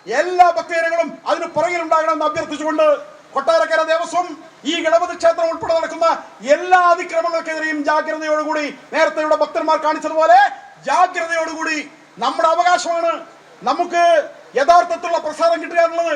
എല്ലാ ഭക്തജനങ്ങളും അതിന് പുറകിലുണ്ടാകണമെന്ന് അഭ്യർത്ഥിച്ചുകൊണ്ട് കൊട്ടാരക്കര ദേവസ്വം ഈ ഗണപതി ക്ഷേത്രം ഉൾപ്പെടെ നടക്കുന്ന എല്ലാ അതിക്രമങ്ങൾക്കെതിരെയും ജാഗ്രതയോടുകൂടി, നേരത്തെ ഇവിടെ ഭക്തന്മാർ കാണിച്ചതുപോലെ ജാഗ്രതയോടുകൂടി, നമ്മുടെ അവകാശമാണ് നമുക്ക് യഥാർത്ഥത്തിലുള്ള പ്രസാദം കിട്ടുക എന്നുള്ളത്.